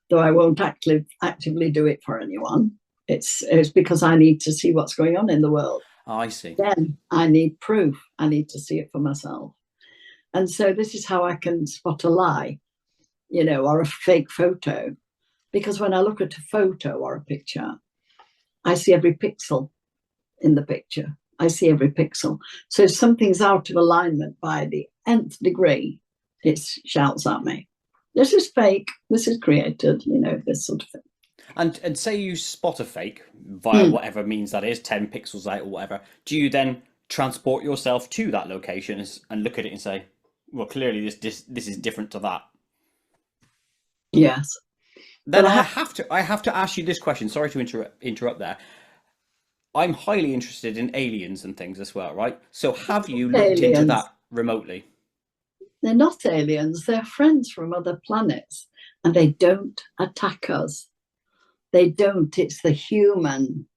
though I won't actively do it for anyone. It's because I need to see what's going on in the world.
Oh, I see.
Then I need proof. I need to see it for myself. And so this is how I can spot a lie, you know, or a fake photo. Because when I look at a photo or a picture, I see every pixel in the picture. I see every pixel. So if something's out of alignment by the nth degree, it shouts at me. This is fake. This is created, you know, this sort of thing.
And say you spot a fake via whatever means that is, 10 pixels out or whatever, do you then transport yourself to that location and look at it and say, well, clearly this is different to that?
Yes.
Then I have to ask you this question. Sorry to interrupt there. I'm highly interested in aliens and things as well, right? So have you looked into that remotely?
They're not aliens. They're friends from other planets, and they don't attack us. They don't. It's the human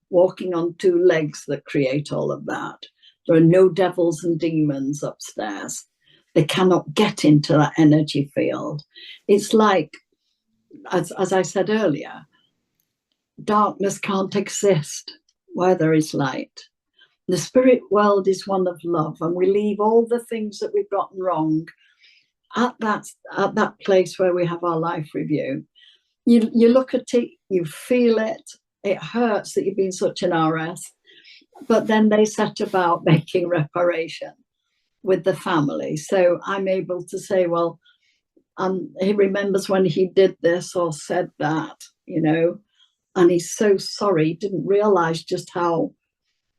walking on 2 legs that create all of that. There are no devils and demons upstairs. They cannot get into that energy field. It's like, as I said earlier, darkness can't exist where there is light. The spirit world is one of love, and we leave all the things that we've gotten wrong at that place where we have our life review. You look at it, you feel it. It hurts that you've been such an RS. But then they set about making reparation with the family. So I'm able to say, well, he remembers when he did this or said that, you know, and he's so sorry, he didn't realize just how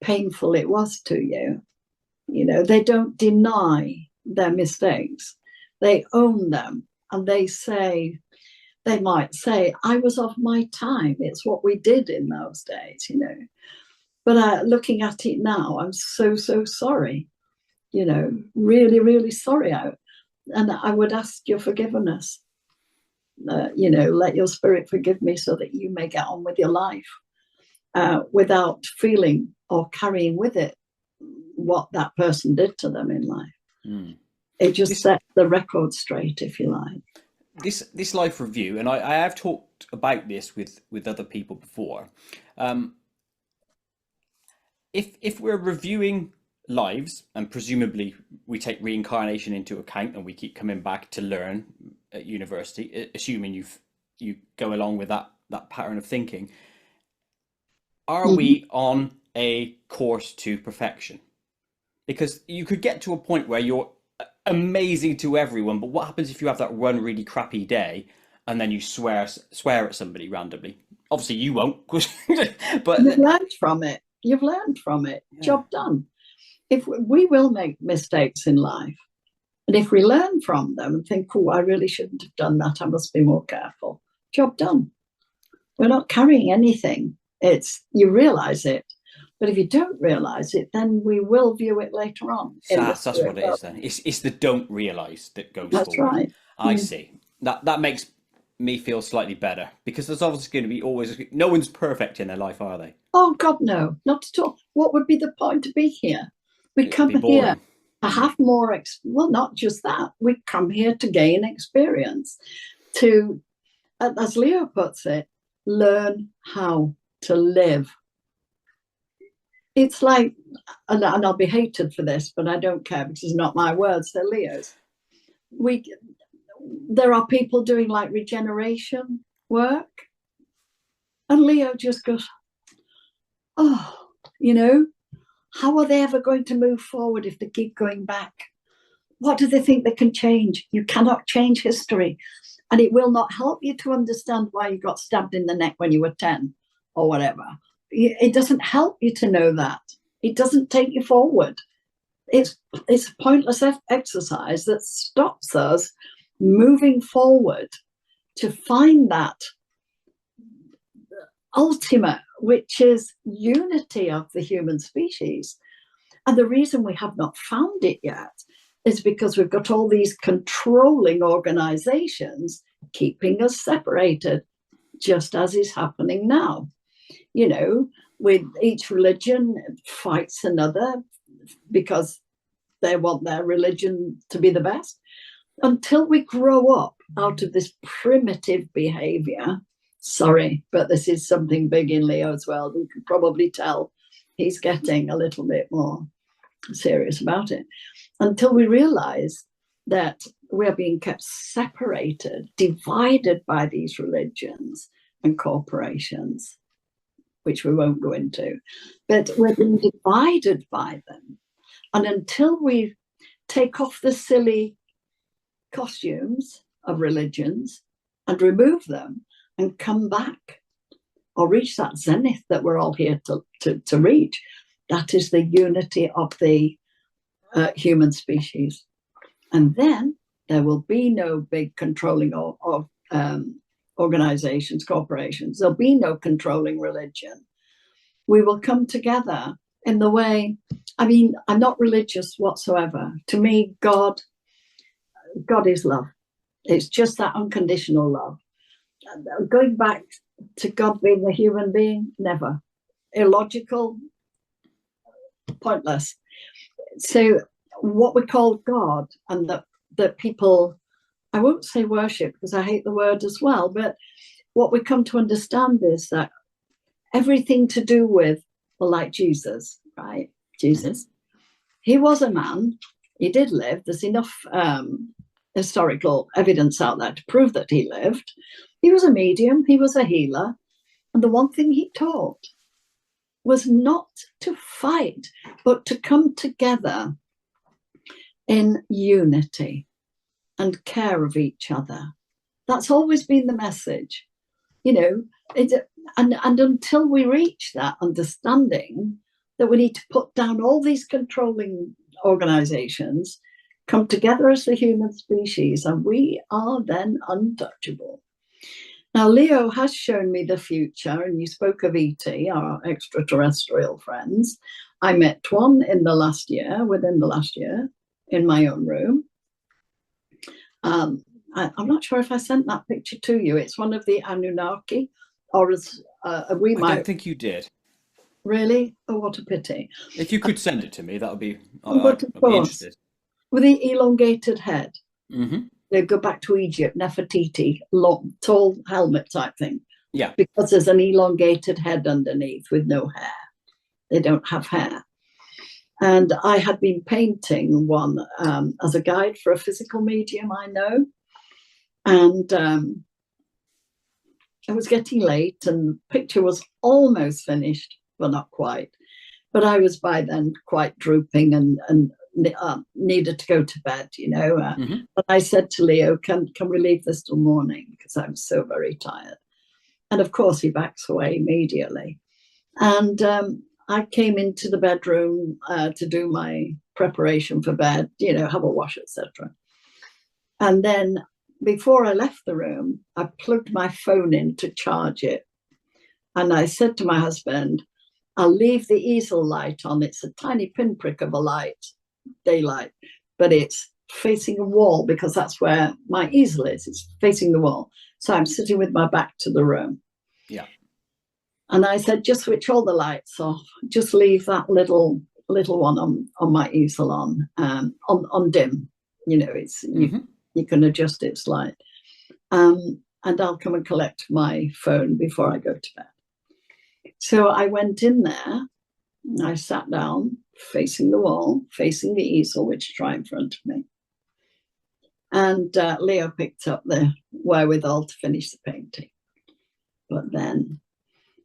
painful it was to you. You know, they don't deny their mistakes, they own them, and they might say, I was off my time. It's what we did in those days, you know. But looking at it now, I'm so sorry, you know, really, really sorry. And I would ask your forgiveness. You know, let your spirit forgive me so that you may get on with your life without feeling or carrying with it what that person did to them in life. It just sets the record straight, if you like.
This life review, and I have talked about this with other people before. If we're reviewing lives, and presumably we take reincarnation into account, and we keep coming back to learn at university, assuming you go along with that pattern of thinking, are we on a course to perfection? Because you could get to a point where you're amazing to everyone, but what happens if you have that one really crappy day and then you swear at somebody randomly? Obviously you won't, but
you've learned from it. Yeah. Job done. If we will make mistakes in life, and if we learn from them and think, oh, I really shouldn't have done that, I must be more careful, job done. We're not carrying anything. It's, you realize it. But if you don't realize it, then we will view it later on.
That's what it is then. It's the don't realize that goes
That's
forward.
Right.
I see. That makes me feel slightly better, because there's obviously going to be always, no one's perfect in their life, are they?
Oh God, no, not at all. What would be the point to be here? We come here to have more, well, not just that. We come here to gain experience, to, as Leo puts it, learn how to live. It's like, and I'll be hated for this, but I don't care because it's not my words, they're Leo's. There are people doing like regeneration work, and Leo just goes, oh, you know, how are they ever going to move forward if they keep going back? What do they think they can change? You cannot change history, and it will not help you to understand why you got stabbed in the neck when you were 10 or whatever. It doesn't help you to know that. It doesn't take you forward. It's a pointless exercise that stops us moving forward to find that ultimate, which is unity of the human species. And the reason we have not found it yet is because we've got all these controlling organizations keeping us separated, just as is happening now. You know, with each religion fights another because they want their religion to be the best. Until we grow up out of this primitive behavior, sorry, but this is something big in Leo as well. You can probably tell he's getting a little bit more serious about it. Until we realize that we're being kept separated, divided by these religions and corporations, which we won't go into, but we're being divided by them. And until we take off the silly costumes of religions and remove them and come back or reach that zenith that we're all here to reach, that is the unity of the human species. And then there will be no big controlling of organizations, corporations. There'll be no controlling religion. We will come together in the way, I mean, I'm not religious whatsoever. To me, God is love. It's just that unconditional love. Going back to God being a human being, never. Illogical, pointless. So what we call God, and that people, I won't say worship because I hate the word as well, but what we come to understand is that everything to do with, well, like Jesus, right? Jesus, he was a man, he did live. There's enough historical evidence out there to prove that he lived. He was a medium, he was a healer, and the one thing he taught was not to fight, but to come together in unity and care of each other. That's always been the message, you know. And until we reach that understanding that we need to put down all these controlling organizations, come together as the human species, and we are then untouchable. Now, Leo has shown me the future, and you spoke of ET, our extraterrestrial friends. I met one within the last year, in my own room. I'm not sure if I sent that picture to you. It's one of the Anunnaki, or as we might.
I don't think you did.
Really? Oh, what a pity.
If you could send it to me, that would be.
But of
I'd be
course,
interested.
with the elongated head.
Mm-hmm.
They go back to Egypt, Nefertiti, long, tall helmet type thing.
Yeah.
Because there's an elongated head underneath with no hair. They don't have hair. And I had been painting one as a guide for a physical medium I know. And it was getting late and the picture was almost finished, but not quite. But I was by then quite drooping and needed to go to bed, you know.
Mm-hmm.
But I said to Leo, can we leave this till morning? Because I'm so very tired. And of course, he backs away immediately. And I came into the bedroom to do my preparation for bed, you know, have a wash, etc. And then before I left the room, I plugged my phone in to charge it. And I said to my husband, I'll leave the easel light on. It's a tiny pinprick of a light, daylight, but it's facing a wall because that's where my easel is. It's facing the wall. So I'm sitting with my back to the room.
Yeah.
And I said, just switch all the lights off. Just leave that little one on my easel on dim. You know, it's you can adjust its light. And I'll come and collect my phone before I go to bed. So I went in there. I sat down, facing the wall, facing the easel, which is right in front of me. And Leo picked up the wherewithal to finish the painting. But then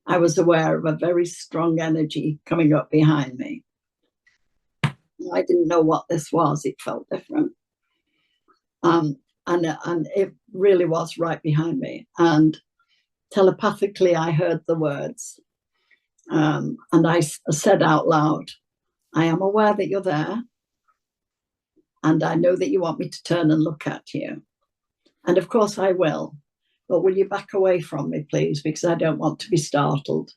I was aware of a very strong energy coming up behind me. I didn't know what this was. It felt different. And it really was right behind me. And telepathically, I heard the words. And I said out loud, I am aware that you're there. And I know that you want me to turn and look at you. And of course I will. But will you back away from me, please? Because I don't want to be startled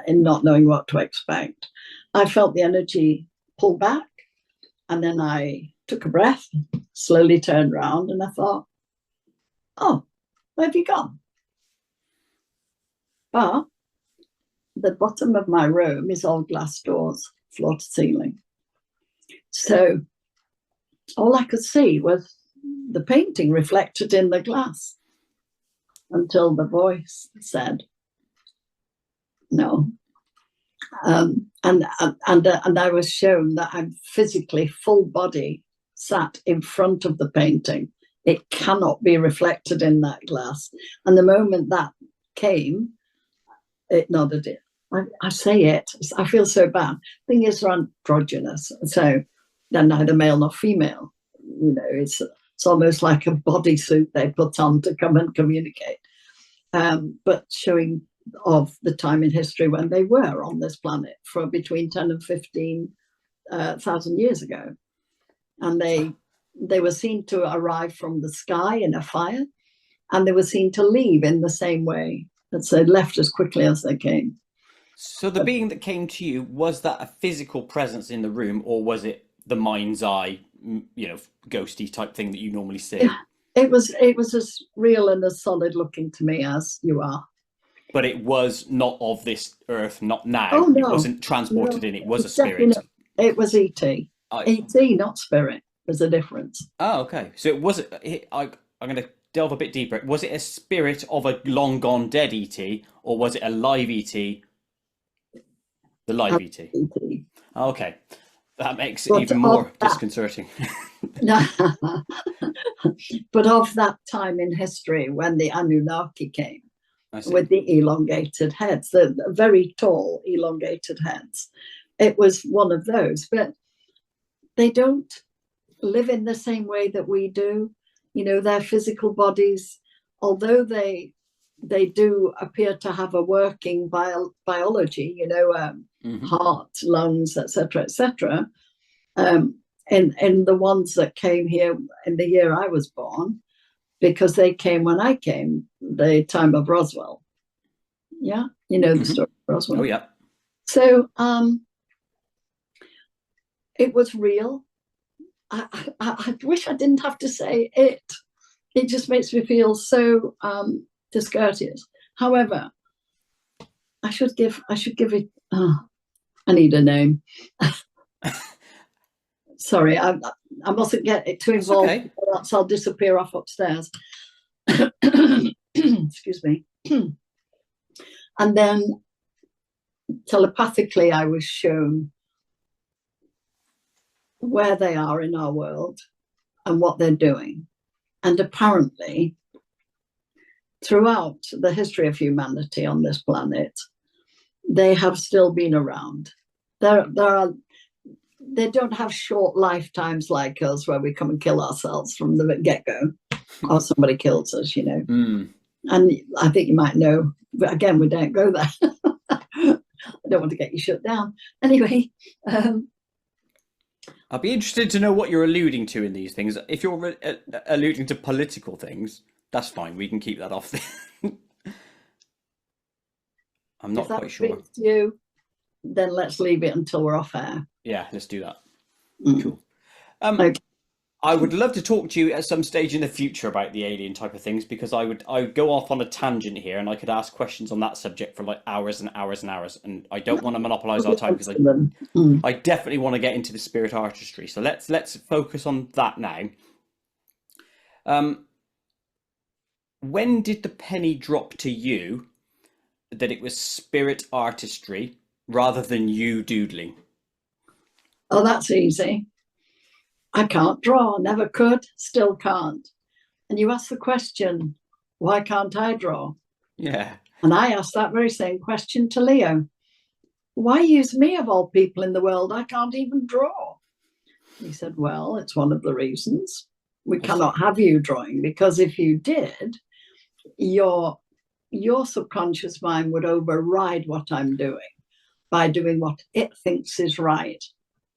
in not knowing what to expect. I felt the energy pull back. And then I took a breath, slowly turned around, and I thought, oh, where have you gone? But the bottom of my room is all glass doors, floor to ceiling. So all I could see was the painting reflected in the glass until the voice said, no. And I was shown that I'm physically full body sat in front of the painting. It cannot be reflected in that glass. And the moment that came, it nodded it. I say it. I feel so bad. Thing is, they're androgynous, so they're neither male nor female. You know, it's almost like a bodysuit they put on to come and communicate. But showing of the time in history when they were on this planet for between 10 and 15,000 years ago, and they were seen to arrive from the sky in a fire, and they were seen to leave in the same way. And so they left as quickly as they came.
So the being that came to you, was that a physical presence in the room, or was it the mind's eye, you know, ghosty type thing that you normally see?
It was as real and as solid looking to me as you are.
But it was not of this earth, not now.
Oh, no.
It wasn't transported in. It was a
Definitely
spirit.
It was E.T. E.T., not spirit. There's a difference.
Oh, okay. So it was. I'm going to delve a bit deeper. Was it a spirit of a long gone dead ET, or was it a live ET? The live ET.
E.T.
Okay, that makes it even more disconcerting.
But of that time in history when the Anunnaki came,
I see.
with the elongated heads, the very tall elongated heads. It was one of those, but they don't live in the same way that we do. You know, their physical bodies, although they do appear to have a working biology, you know, heart, lungs, etc., etc. In the ones that came here in the year I was born, because they came when I came, the time of Roswell. Yeah, you know the story of Roswell.
Oh yeah.
So it was real. I wish I didn't have to say it. It just makes me feel so discourteous. However, I should give it. I need a name. Sorry, I mustn't get it too involved.
Okay.
Or else I'll disappear off upstairs. Excuse me. And then telepathically, I was shown where they are in our world and what they're doing. And apparently, throughout the history of humanity on this planet, they have still been around. They don't have short lifetimes like us where we come and kill ourselves from the get-go or somebody kills us, you know. And I think you might know, but again, we don't go there. I don't want to get you shut down. Anyway,
I'll be interested to know what you're alluding to in these things. If you're alluding to political things, that's fine. We can keep that off. I'm not quite sure.
If that you, then let's leave it until we're off air.
Yeah, let's do that. Cool.
Okay.
I would love to talk to you at some stage in the future about the alien type of things, because I would go off on a tangent here and I could ask questions on that subject for like hours and hours and hours, and I don't want to monopolize our time because I definitely want to get into the spirit artistry. So let's focus on that now. When did the penny drop to you that it was spirit artistry rather than you doodling?
Oh, that's easy. I can't draw, never could, still can't. And you ask the question, why can't I draw?
Yeah.
And I asked that very same question to Leo. Why use me of all people in the world? I can't even draw. He said, well, it's one of the reasons. We cannot have you drawing, because if you did, your subconscious mind would override what I'm doing by doing what it thinks is right.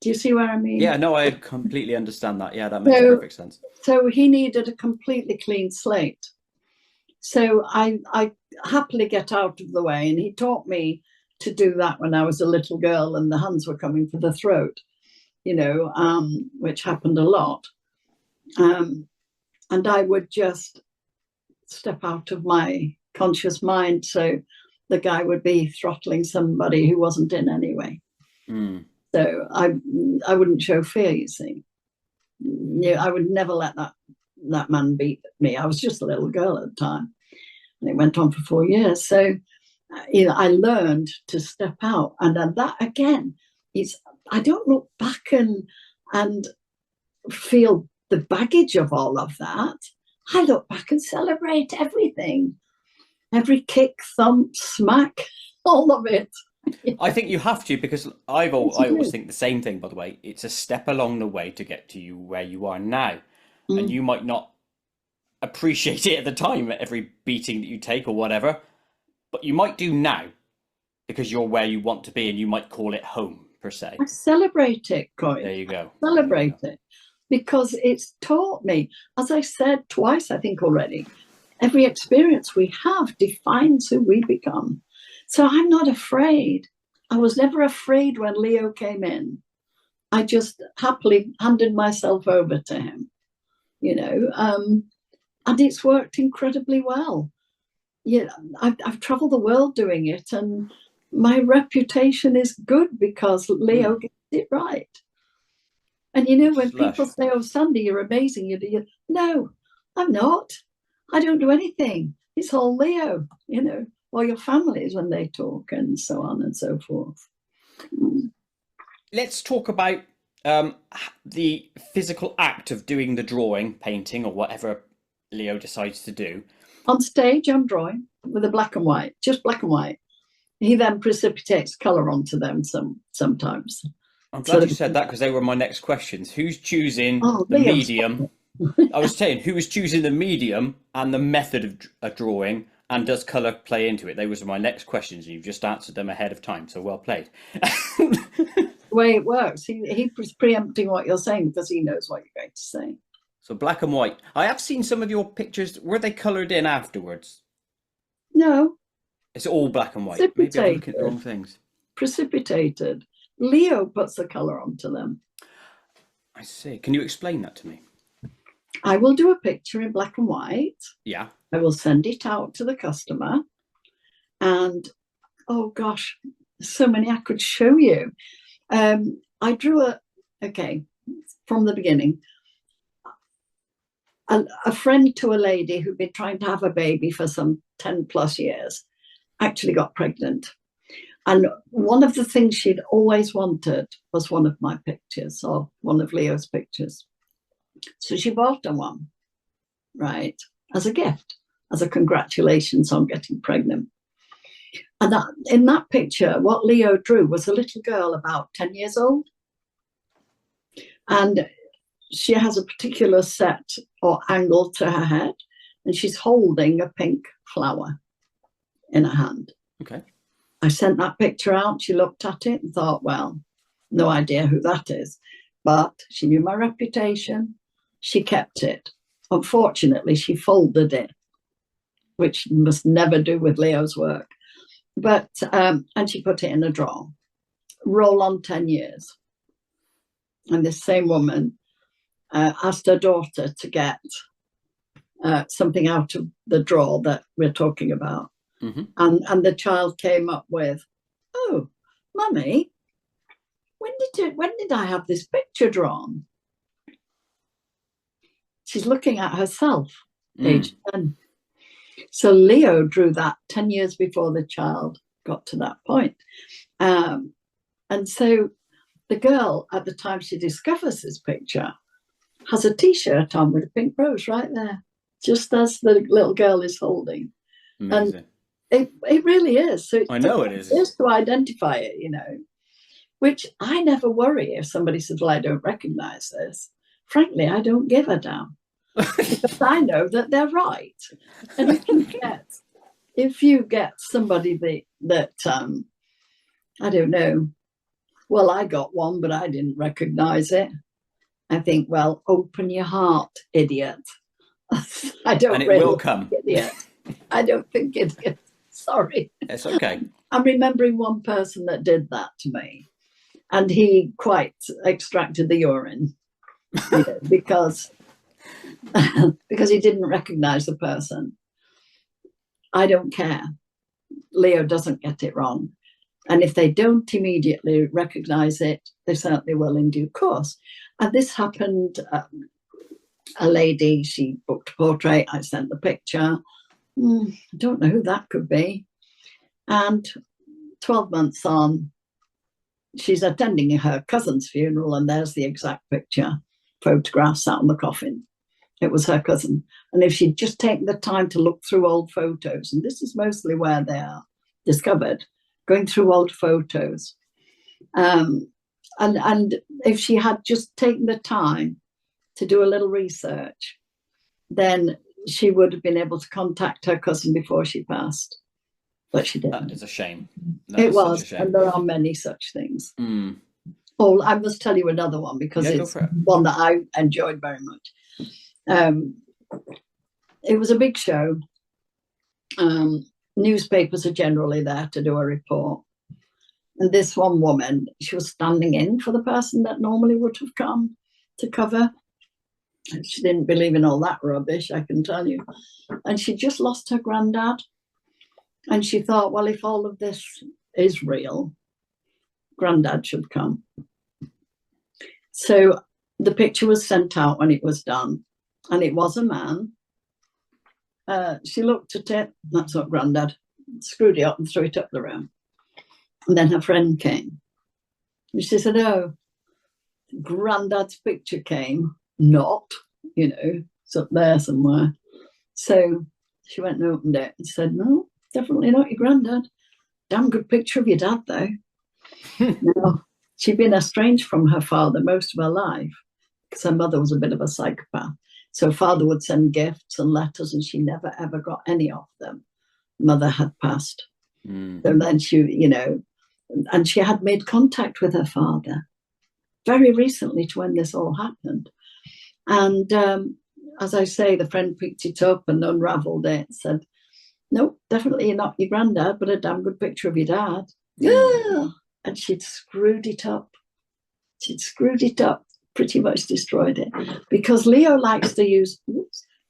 Do you see what I mean?
Yeah, no, I completely understand that. Yeah, that makes perfect sense.
So he needed a completely clean slate. So I happily get out of the way. And he taught me to do that when I was a little girl and the hands were coming for the throat, you know, which happened a lot. And I would just step out of my conscious mind. So the guy would be throttling somebody who wasn't in anyway. So I wouldn't show fear, you see. I would never let that man beat me. I was just a little girl at the time. And it went on for 4 years. So, I learned to step out. And that, again, I don't look back and feel the baggage of all of that. I look back and celebrate everything. Every kick, thump, smack, all of it.
I think you have to, because I always think the same thing, by the way. It's a step along the way to get to you where you are now. And you might not appreciate it at the time, every beating that you take or whatever, but you might do now because you're where you want to be, and you might call it home, per se.
I celebrate it, Koit.
There you go.
Celebrate it, because it's taught me, as I said twice, I think already, every experience we have defines who we become. So I'm not afraid. I was never afraid when Leo came in. I just happily handed myself over to him, you know, and it's worked incredibly well. Yeah, I've traveled the world doing it, and my reputation is good because Leo gets it right. And you know, when people say, "Oh, Sandy, you're amazing," you no, I'm not. I don't do anything. It's all Leo, you know. Or your families when they talk, and so on and so forth.
Let's talk about the physical act of doing the drawing, painting, or whatever Leo decides to do.
On stage, I'm drawing with a black and white, just black and white. He then precipitates colour onto them sometimes.
I'm glad you said that because they were my next questions. Who's choosing the
Leo's
medium? I was saying, who was choosing the medium and the method of drawing, and does colour play into it? They were my next questions, and you've just answered them ahead of time, so well played.
The way it works, he was preempting what you're saying because he knows what you're going to say.
So black and white. I have seen some of your pictures. Were they coloured in afterwards?
No.
It's all black and white. Maybe I'm looking at the wrong things.
Precipitated. Leo puts the colour onto them.
I see. Can you explain that to me?
I will do a picture in black and white.
Yeah.
I will send it out to the customer. And, oh gosh, so many I could show you. I drew from the beginning. A friend to a lady who'd been trying to have a baby for some 10 plus years actually got pregnant. And one of the things she'd always wanted was one of my pictures, or one of Leo's pictures. So she bought her one, right, as a gift, as a congratulations on getting pregnant. And in that picture, what Leo drew was a little girl about 10 years old. And she has a particular set or angle to her head, and she's holding a pink flower in her hand.
Okay.
I sent that picture out. She looked at it and thought, well, no idea who that is. But she knew my reputation. She kept it. Unfortunately, she folded it, which you must never do with Leo's work. But and she put it in a drawer. Roll on 10 years. And this same woman asked her daughter to get something out of the drawer that we're talking about.
Mm-hmm.
And the child came up with, "Oh, Mummy, when did I have this picture drawn?" She's looking at herself, age 10. So Leo drew that 10 years before the child got to that point. And so the girl, at the time she discovers this picture, has a T-shirt on with a pink rose right there, just as the little girl is holding.
Amazing.
And it really is. So
I know it is.
Just to identify it, which I never worry if somebody says, well, I don't recognize this. Frankly, I don't give a damn because I know that they're right. And if you get somebody that I don't know, well, I got one, but I didn't recognize it. I think, well, open your heart, idiot. I don't.
And it
really
will come.
Idiot. I don't think it is. Sorry.
It's okay.
I'm remembering one person that did that to me, and he quite extracted the urine because he didn't recognize the person. I don't care. Leo doesn't get it wrong. And if they don't immediately recognize it, they certainly will in due course. And this happened, a lady, she booked a portrait, I sent the picture. I don't know who that could be. And 12 months on, she's attending her cousin's funeral, and there's the exact picture, photograph sat on the coffin. It was her cousin. And if she'd just taken the time to look through old photos, and this is mostly where they are discovered, going through old photos. And if she had just taken the time to do a little research, then she would have been able to contact her cousin before she passed. But she didn't.
That is a shame.
It was, and there are many such things. Oh, I must tell you another one because it's one that I enjoyed very much. It was a big show. Newspapers are generally there to do a report. And this one woman, she was standing in for the person that normally would have come to cover. And she didn't believe in all that rubbish, I can tell you. And she just lost her granddad. And she thought, well, if all of this is real, granddad should come. So the picture was sent out when it was done. And it was a man. She looked at it, that's not granddad, screwed it up and threw it up the room. And then her friend came. And she said, oh, granddad's picture came. Not, it's up there somewhere. So She went and opened it and said, no, definitely not your granddad. Damn good picture of your dad, though. Now, she'd been estranged from her father most of her life because her mother was a bit of a psychopath. So father would send gifts and letters, and she never, ever got any of them. Mother had passed. So then she, and she had made contact with her father very recently to when this all happened. And as I say, the friend picked it up and unraveled it and said, no, definitely not your granddad, but a damn good picture of your dad. Yeah. And she'd screwed it up. Pretty much destroyed it. Because Leo likes to use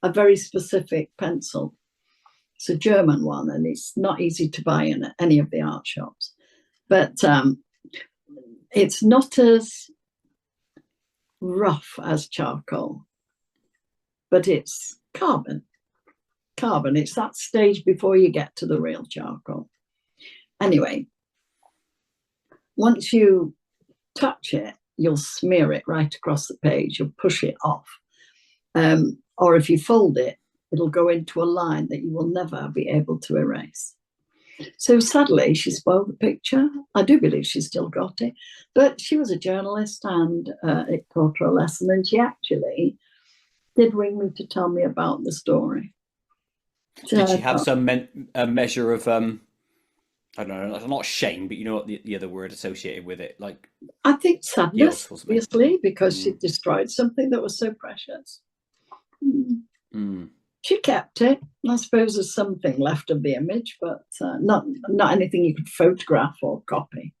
a very specific pencil. It's a German one, and it's not easy to buy in any of the art shops. But it's not as rough as charcoal, but it's carbon. It's that stage before you get to the real charcoal. Anyway, once you touch it, you'll smear it right across the page. You'll push it off. Or if you fold it, it'll go into a line that you will never be able to erase. So sadly, she spoiled the picture. I do believe she's still got it. But she was a journalist, and it taught her a lesson. And she actually did ring me to tell me about the story. So
did she have some measure of, I don't know, not shame, but you know what the other word associated with it? Like,
I think sadness, obviously, because she destroyed something that was so precious. She kept it. I suppose there's something left of the image, but not anything you could photograph or copy.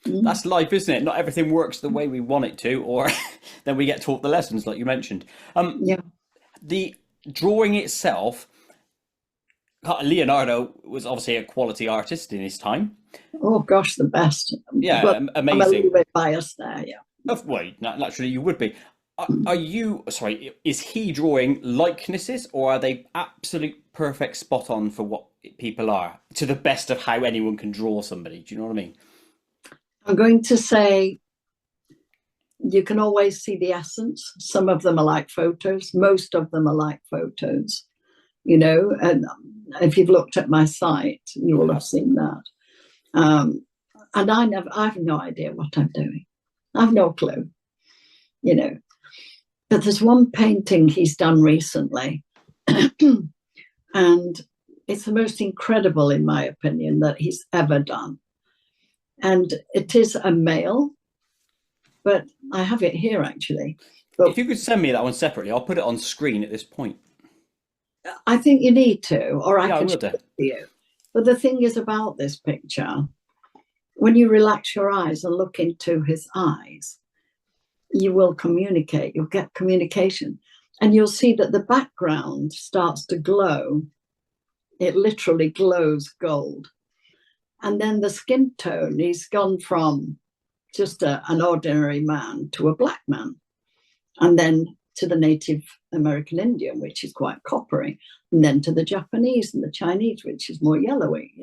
That's life, isn't it? Not everything works the way we want it to, or then we get taught the lessons, like you mentioned. The drawing itself, Leonardo was obviously a quality artist in his time.
Oh gosh, the best.
Yeah,
but
amazing.
I'm a little bit biased there, yeah.
Well, naturally you would be. Is he drawing likenesses, or are they absolute perfect spot on for what people are, to the best of how anyone can draw somebody? Do you know what I mean?
I'm going to say you can always see the essence. Some of them are like photos. Most of them are like photos, and if you've looked at my site, you will have seen that. And I have no idea what I'm doing. I have no clue, But there's one painting he's done recently, and it's the most incredible, in my opinion, that he's ever done. And it is a male, but I have it here, actually. But
if you could send me that one separately, I'll put it on screen at this point.
I think you need to, or I can
show
it to you. But the thing is about this picture, when you relax your eyes and look into his eyes, you will communicate. You'll get communication. And you'll see that the background starts to glow. It literally glows gold. And then the skin tone, he's gone from just an ordinary man to a black man. And then to the Native American Indian, which is quite coppery. And then to the Japanese and the Chinese, which is more yellowy,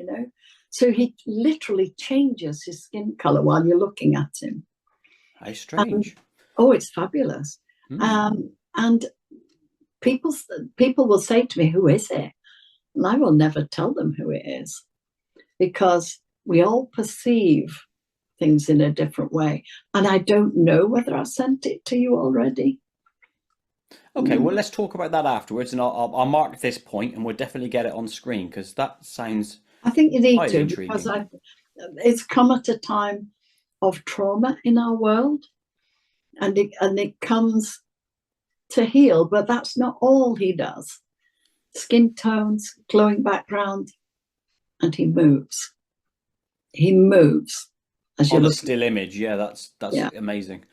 So he literally changes his skin color while you're looking at him.
How strange.
It's fabulous. And people will say to me, who is it? And I will never tell them who it is, because we all perceive things in a different way. And I don't know whether I sent it to you already.
Okay, well, let's talk about that afterwards, and I'll mark this point, and we'll definitely get it on screen, because that sounds,
I think you need to,
intriguing.
because it's come at a time of trauma in our world, and it comes to heal, but that's not all he does. Skin tones, glowing background, and he moves. He moves as
on
you
a
look.
still image. Yeah, that's amazing.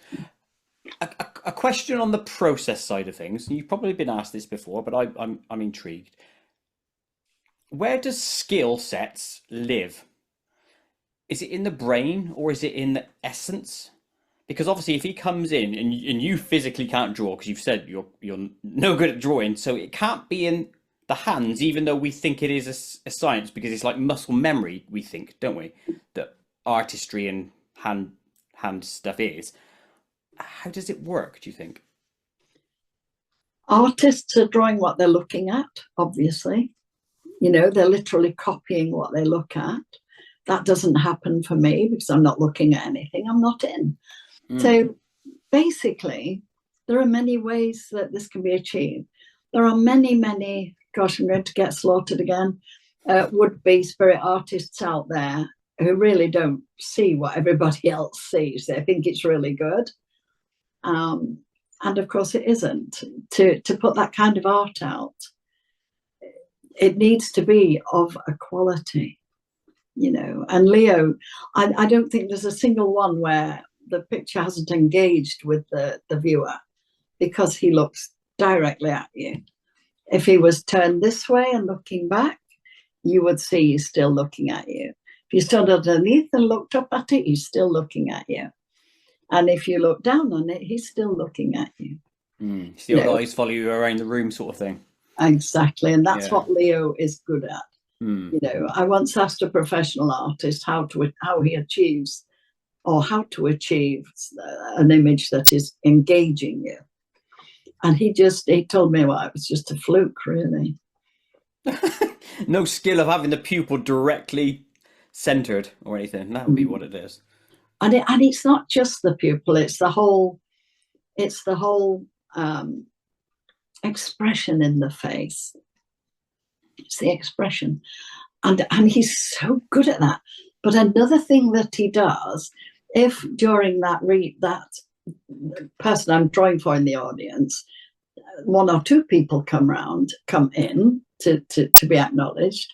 A question on the process side of things. You've probably been asked this before, but I'm intrigued. Where does skill sets live? Is it in the brain, or is it in the essence? Because obviously, if he comes in and you physically can't draw, because you've said you're no good at drawing, so it can't be in the hands, even though we think it is a science, because it's like muscle memory. We think, don't we, that artistry and hand stuff is. How does it work, do you think?
Artists are drawing what they're looking at, obviously. They're literally copying what they look at. That doesn't happen for me because I'm not looking at anything. I'm not in. So basically, there are many ways that this can be achieved. There are many, gosh, I'm going to get slaughtered again, would-be spirit artists out there who really don't see what everybody else sees. They think it's really good. And of course it isn't. To put that kind of art out, it needs to be of a quality, And Leo, I don't think there's a single one where the picture hasn't engaged with the viewer, because he looks directly at you. If he was turned this way and looking back, you would see he's still looking at you. If you stood underneath and looked up at it, he's still looking at you. And if you look down on it, he's still looking at you.
Still eyes follow you around the room sort of thing.
Exactly. And that's what Leo is good at. I once asked a professional artist how he achieves, or how to achieve an image that is engaging you. And he told me, well, it was just a fluke, really.
No skill of having the pupil directly centered or anything. That would be what it is.
And it's not just the pupil; it's the whole expression in the face. It's the expression, and he's so good at that. But another thing that he does, if during that person I'm drawing for in the audience, one or two people come in to be acknowledged,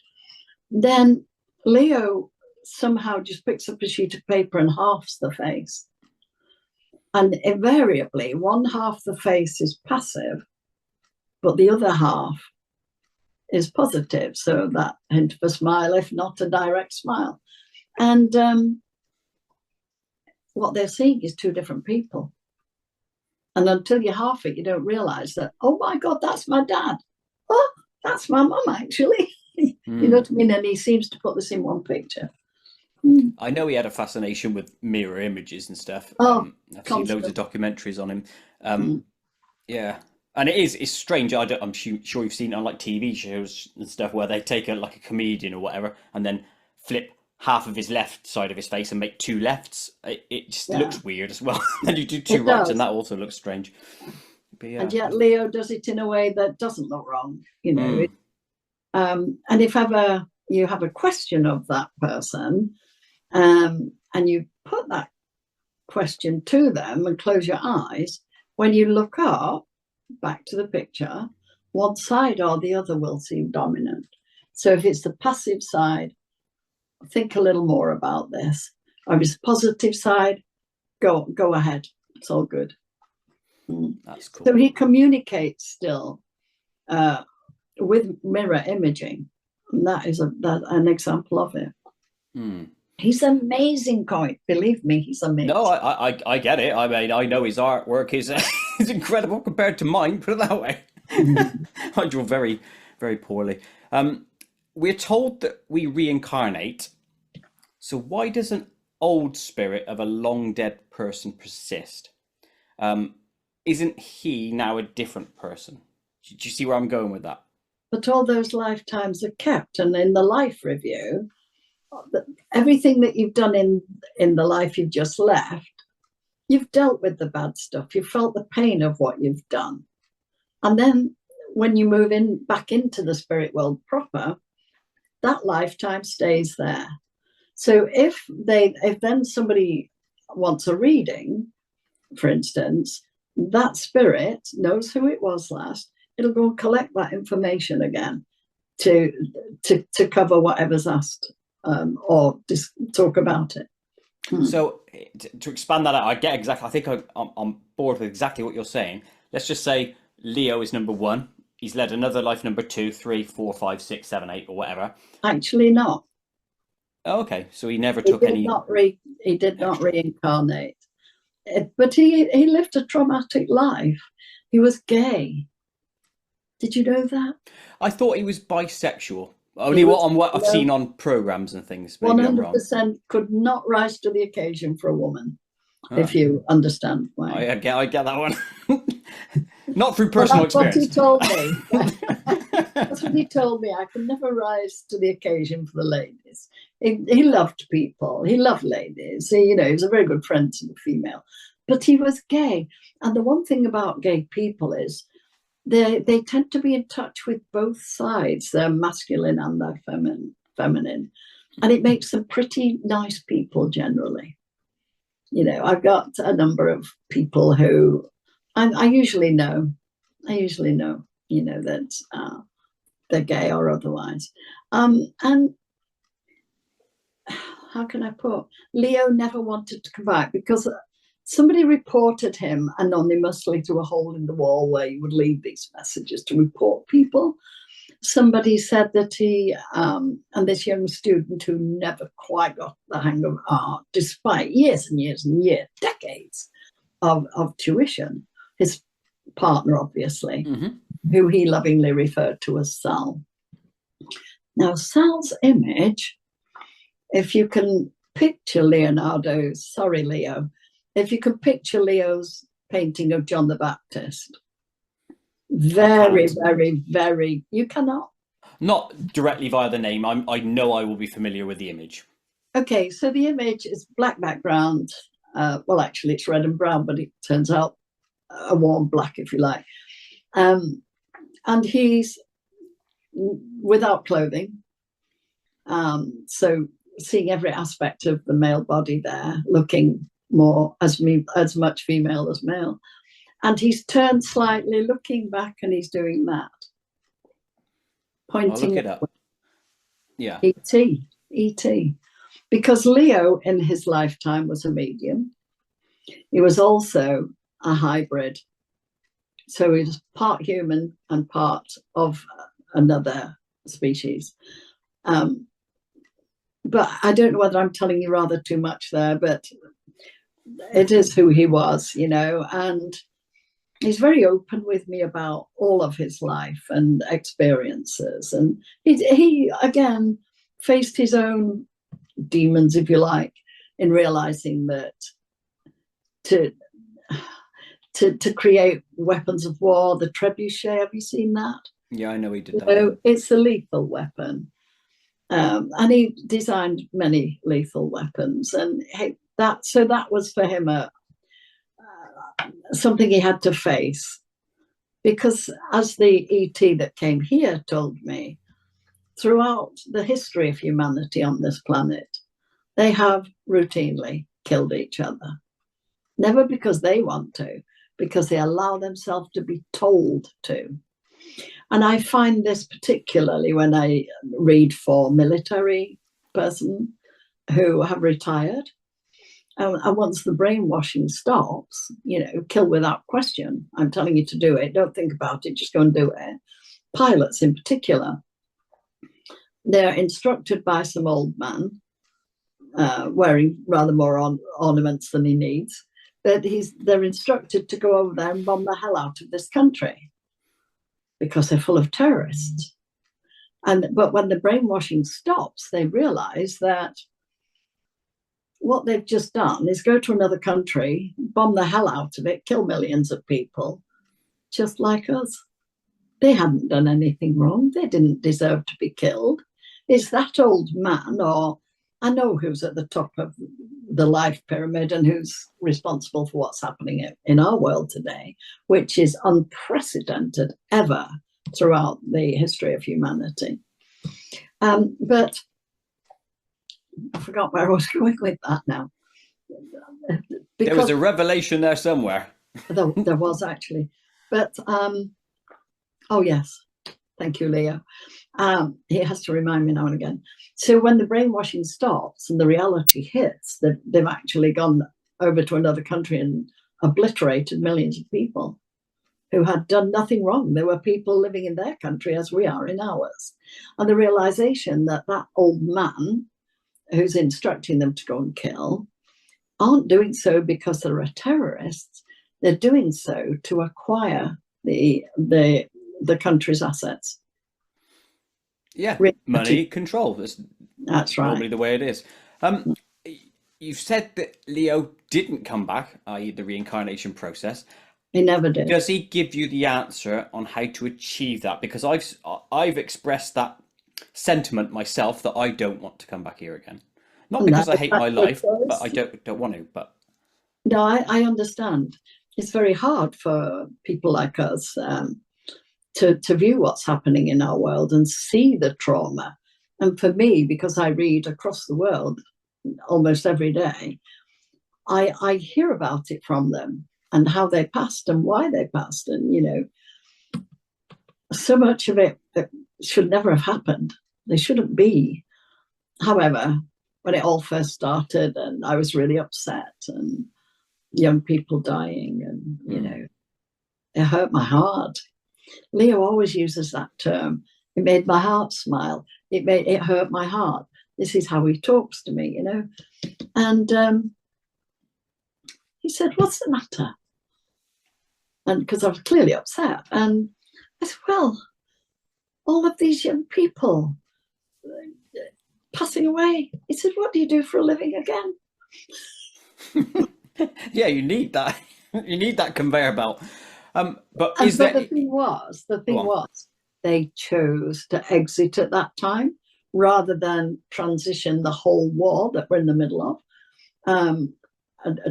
then Leo somehow just picks up a sheet of paper and halves the face. And invariably, one half the face is passive, but the other half is positive. So that hint of a smile, if not a direct smile. And what they're seeing is two different people. And until you half it, you don't realize that, oh my God, that's my dad. Oh, that's my mum, actually. You know what I mean? And he seems to put this in one picture.
I know he had a fascination with mirror images and stuff.
Oh,
I've seen loads of documentaries on him. Yeah. And it's strange. I'm sure you've seen it on like TV shows and stuff where they take like a comedian or whatever and then flip half of his left side of his face and make two lefts. It just looks weird as well. Then you do two rights and that also looks strange. But
and yet Leo does it in a way that doesn't look wrong, and if ever you have a question of that person, and you put that question to them and close your eyes, when you look up back to the picture, one side or the other will seem dominant. So if it's the passive side, think a little more about this. Or if it's the positive side, go ahead. It's all good.
That's cool.
So he communicates still with mirror imaging. And that is an example of it. He's amazing, Koit. Believe me, he's amazing.
No, I get it. I mean, I know his artwork is incredible compared to mine, put it that way. I draw very, very poorly. We're told that we reincarnate. So why does an old spirit of a long dead person persist? Isn't he now a different person? Do you see where I'm going with that?
But all those lifetimes are kept, and in the life review, everything that you've done in the life you've just left, you've dealt with the bad stuff. You've felt the pain of what you've done. And then when you move back into the spirit world proper, that lifetime stays there. So if then somebody wants a reading, for instance, that spirit knows who it was last. It'll go and collect that information again to cover whatever's asked, or just talk about it.
So to expand that out, I think I'm bored with exactly what you're saying. Let's just say Leo is number 1. He's led another life number 2, 3, 4, 5, 6, 7, 8, or whatever.
Actually not.
Oh, okay. So he never took any...
He did not reincarnate. But he lived a traumatic life. He was gay. Did you know that? I
thought he was bisexual. Only what I've seen on programs and things.
100% could not rise to the occasion for a woman, if you understand why.
I get that one. Not through personal experience.
That's what he told me. That's what he told me. I can never rise to the occasion for the ladies. He loved people. He loved ladies. He was a very good friend to the female. But he was gay. And the one thing about gay people is they tend to be in touch with both sides, their masculine and their feminine. And it makes them pretty nice people generally. I've got a number of people who I usually know. That they're gay or otherwise. And how can I put? Leo never wanted to come back because somebody reported him anonymously to a hole in the wall where he would leave these messages to report people. Somebody said that he, and this young student who never quite got the hang of art, despite years and years and years, decades of tuition, his partner, obviously, who he lovingly referred to as Sal. Now, Sal's image, if you can picture Leonardo, sorry, Leo, if you can picture Leo's painting of John the Baptist, very, very, very, you cannot.
Not directly via the name. I know I will be familiar with the image.
Okay, so the image is black background. Well, actually, it's red and brown, but it turns out a warm black, if you like. And he's without clothing. So seeing every aspect of the male body there, looking more as much female as male. And he's turned slightly, looking back, and he's doing that. Pointing
look it up. Yeah.
E.T. Because Leo in his lifetime was a medium. He was also a hybrid. So he was part human and part of another species. But I don't know whether I'm telling you rather too much there, but it is who he was, and he's very open with me about all of his life and experiences. And he again, faced his own demons, if you like, in realizing that to create weapons of war, the trebuchet, have you seen that?
Yeah, I know he did that.
It's a lethal weapon. And he designed many lethal weapons. And that was for him something he had to face. Because as the ET that came here told me, throughout the history of humanity on this planet, they have routinely killed each other. Never because they want to, because they allow themselves to be told to. And I find this particularly when I read for military persons who have retired. And once the brainwashing stops, kill without question. I'm telling you to do it. Don't think about it. Just go and do it. Pilots in particular, they're instructed by some old man wearing rather more ornaments than he needs. But they're instructed to go over there and bomb the hell out of this country because they're full of terrorists. But when the brainwashing stops, they realize that what they've just done is go to another country, bomb the hell out of it, kill millions of people, just like us. They hadn't done anything wrong. They didn't deserve to be killed. It's that old man, or I know who's at the top of the life pyramid and who's responsible for what's happening in our world today, which is unprecedented ever throughout the history of humanity. But I forgot where I was going with that now.
There was a revelation there somewhere.
there was actually. But, oh yes, thank you, Leo. He has to remind me now and again. So when the brainwashing stops and the reality hits, they've actually gone over to another country and obliterated millions of people who had done nothing wrong. There were people living in their country as we are in ours. And the realization that old man who's instructing them to go and kill aren't doing so because they're terrorists. They're doing so to acquire the country's assets.
Yeah, money, control. That's right. Normally the way it is. You've said that Leo didn't come back, i.e. the reincarnation process.
He never did.
Does he give you the answer on how to achieve that? Because I've expressed that sentiment myself, that I don't want to come back here again. Not because I hate my life, but I don't want to. But
no, I understand. It's very hard for people like us to view what's happening in our world and see the trauma. And for me, because I read across the world almost every day, I hear about it from them and how they passed and why they passed. And, you know, so much of it that should never have happened. They shouldn't be. However, when it all first started and I was really upset and young people dying and, you know, it hurt my heart. Leo always uses that term. It made my heart smile. It hurt my heart. This is how he talks to me, you know. And he said, "What's the matter?" And because I was clearly upset. And I said, "Well, all of these young people passing away." He said, "What do you do for a living again?"
Yeah, you need that. You need that conveyor belt. But
the thing was, they chose to exit at that time rather than transition the whole war that we're in the middle of,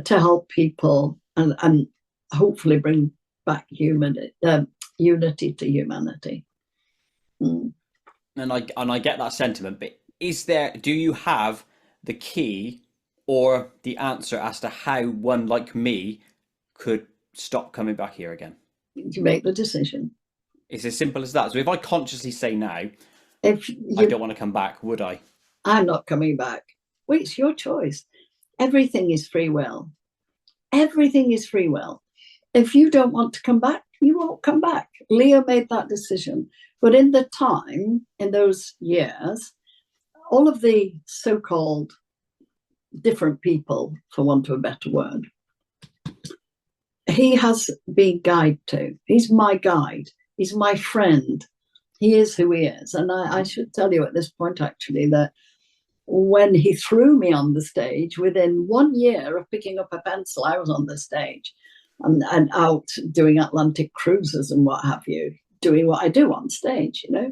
to help people and hopefully bring back unity to humanity.
And I get that sentiment, but do you have the key or the answer as to how one like me could stop coming back here again?
You make the decision.
It's as simple as that. So if I consciously say now, I don't want to come back, would I?
I'm not coming back. Well, it's your choice. Everything is free will. Everything is free will. If you don't want to come back, you won't come back. Leo made that decision. But in the time, in those years, all of the so-called different people, for want of a better word, he has been guide to. He's my guide. He's my friend. He is who he is. And I should tell you at this point, actually, that when he threw me on the stage, within 1 year of picking up a pencil, I was on the stage and out doing Atlantic cruises and what have you, doing what I do on stage, you know.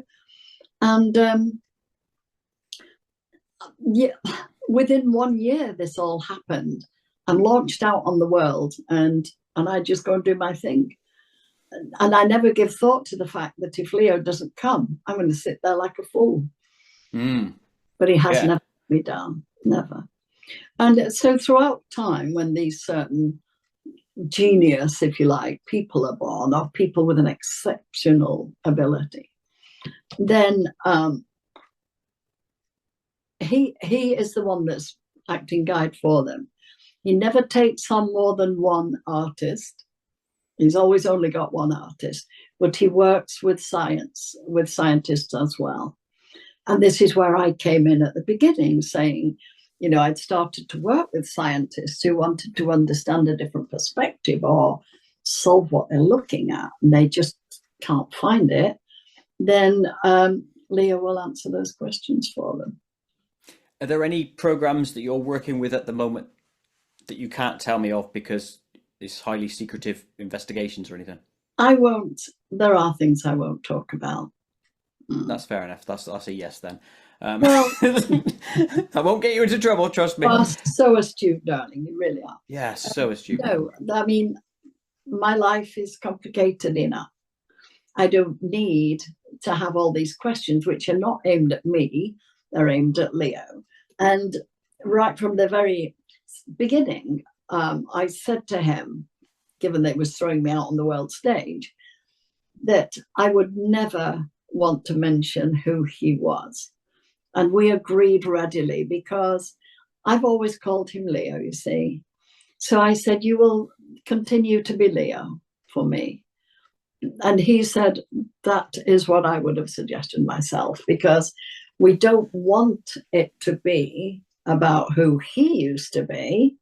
And yeah, within 1 year, this all happened and launched out on the world. And I just go and do my thing. And I never give thought to the fact that if Leo doesn't come, I'm going to sit there like a fool. But he has never let me down, never. And so throughout time, when these certain genius, if you like, people are born, or people with an exceptional ability, then he is the one that's acting guide for them. He never takes on more than one artist. He's always only got one artist, but he works with scientists as well. And this is where I came in at the beginning, saying, you know, I'd started to work with scientists who wanted to understand a different perspective or solve what they're looking at, and they just can't find it. Then Leo will answer those questions for them.
Are there any programs that you're working with at the moment that you can't tell me of because it's highly secretive investigations or anything?
I won't. There are things I won't talk about.
That's fair enough. That's a yes then.
Well,
I won't get you into trouble, trust me.
So astute, darling. You really are.
Yeah, so astute.
No, I mean, my life is complicated enough. I don't need to have all these questions, which are not aimed at me. They're aimed at Leo. And right from the very beginning, I said to him, given that he was throwing me out on the world stage, that I would never want to mention who he was. And we agreed readily because I've always called him Leo, you see. So I said, you will continue to be Leo for me. And he said, that is what I would have suggested myself, because we don't want it to be about who he used to be,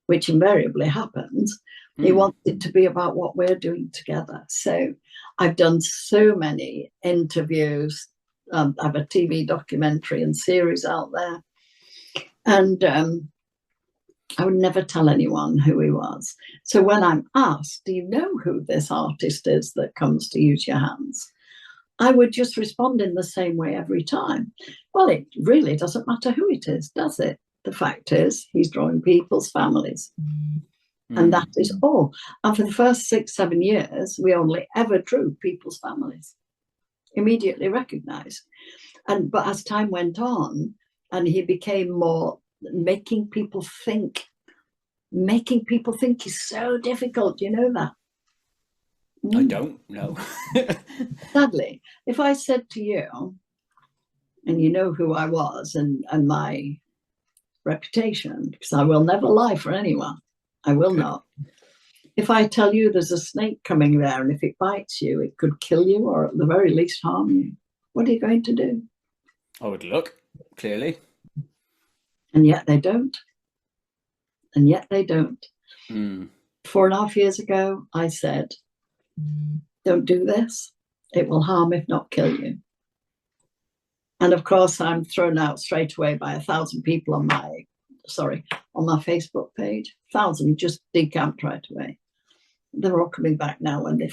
which invariably happens. He wants it to be about what we're doing together. So I've done so many interviews. I have a TV documentary and series out there. And I would never tell anyone who he was. So when I'm asked, do you know who this artist is that comes to use your hands? I would just respond in the same way every time. Well, it really doesn't matter who it is, does it? The fact is, he's drawing people's families. And that is all. And for the first 6-7 years, we only ever drew people's families, immediately recognized. But as time went on, and he became more making people think is so difficult. You know that?
I don't know.
Sadly, if I said to you, and you know who I was and my reputation, because I will never lie for anyone. I will not. If I tell you there's a snake coming there, and if it bites you, it could kill you or at the very least harm you, what are you going to do?
I would look, clearly.
And yet they don't. And yet they don't. 4.5 years ago, I said, don't do this. It will harm, if not kill you. And of course, I'm thrown out straight away by 1,000 people on my Facebook page. 1,000 just decamped right away. They're all coming back now when they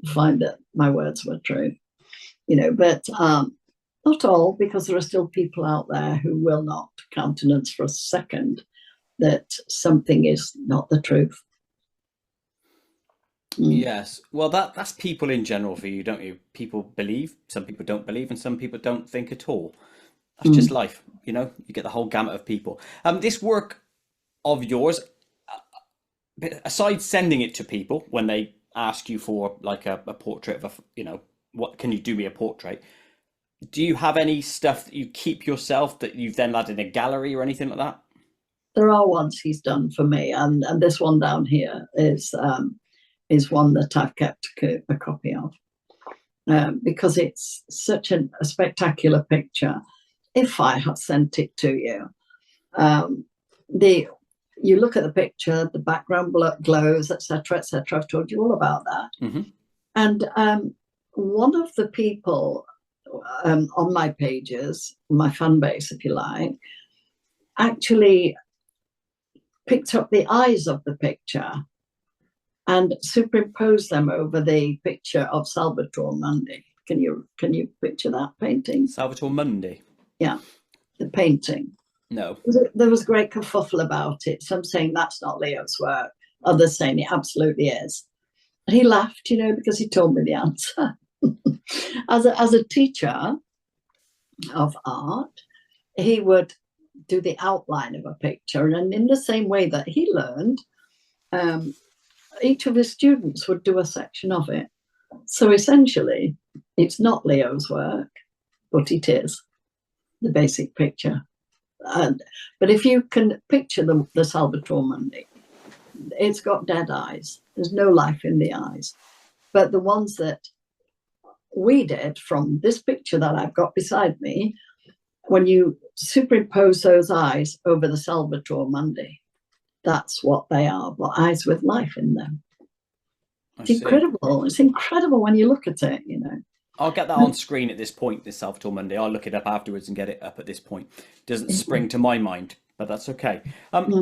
find that my words were true. But not all, because there are still people out there who will not countenance for a second that something is not the truth.
Yes. Well, that's people in general for you, don't you? People believe, some people don't believe, and some people don't think at all. That's just life, you get the whole gamut of people. This work of yours, aside sending it to people when they ask you for like a portrait of what can you do me a portrait? Do you have any stuff that you keep yourself that you've then had in a gallery or anything like that?
There are ones he's done for me, and this one down here is one that I've kept a copy of because it's such a spectacular picture. If I had sent it to you, you look at the picture, the background glows, etc., etc. I've told you all about that. And one of the people on my pages, my fan base, if you like, actually picked up the eyes of the picture and superimposed them over the picture of Salvatore Mundi. Can you picture that painting?
Salvatore Mundi?
Yeah, the painting.
No.
There was great kerfuffle about it. Some saying that's not Leo's work. Others saying it absolutely is. And he laughed, because he told me the answer. As a teacher of art, he would do the outline of a picture. And in the same way that he learned, each of his students would do a section of it. So essentially, it's not Leo's work, but it is the basic picture. But if you can picture the Salvatore Mundi, it's got dead eyes. There's no life in the eyes. But the ones that we did from this picture that I've got beside me, when you superimpose those eyes over the Salvatore Mundi, that's what they are, but eyes with life in them. It's incredible. It's incredible when you look at it,
I'll get that on screen at this point, this Salvatore Mundi. I'll look it up afterwards and get it up at this point. Doesn't spring to my mind, but that's okay.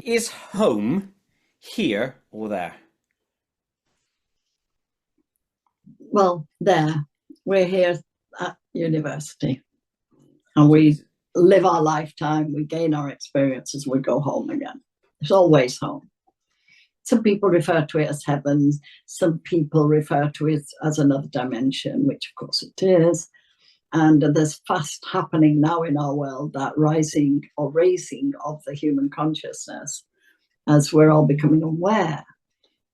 Is home here or there?
Well, there. We're here at university. And we live our lifetime, we gain our experiences, we go home again. It's always home. Some people refer to it as heaven. Some people refer to it as another dimension, which of course it is. And there's fast happening now in our world, that rising or raising of the human consciousness as we're all becoming aware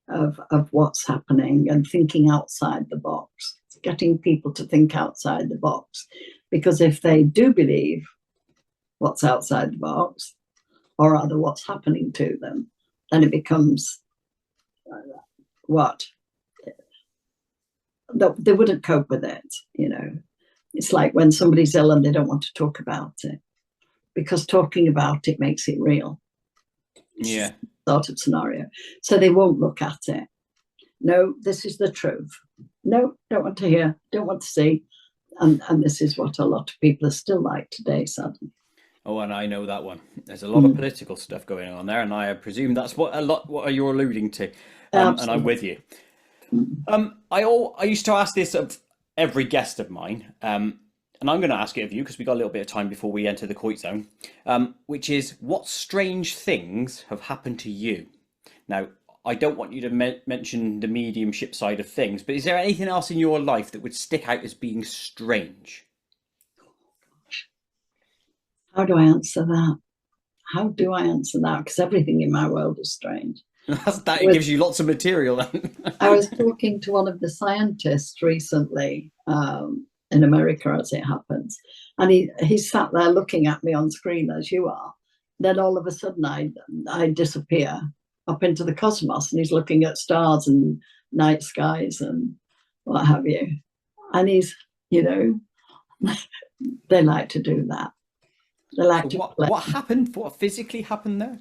of what's happening and thinking outside the box, getting people to think outside the box. Because if they do believe what's outside the box, or rather what's happening to them, then it becomes what? They wouldn't cope with it, It's like when somebody's ill and they don't want to talk about it, because talking about it makes it real.
Yeah.
Sort of scenario. So they won't look at it. No, this is the truth. No, don't want to hear, don't want to see. And this is what a lot of people are still like today, sadly.
Oh, and I know that one. There's a lot of political stuff going on there, and I presume that's what you're alluding to. And I'm
Absolutely.
with you. I used to ask this of every guest of mine, and I'm going to ask it of you because we got a little bit of time before we enter the Koit zone, which is what strange things have happened to you? Now, I don't want you to mention the mediumship side of things, but is there anything else in your life that would stick out as being strange?
How do I answer that? How do I answer that? Because everything in my world is strange.
That it gives you lots of material then.
I was talking to one of the scientists recently, in America, as it happens, and he sat there looking at me on screen as you are. Then all of a sudden, I disappear up into the cosmos, and he's looking at stars and night skies and what have you. And he's, they like to do that. They like to play.
What happened? What physically happened there?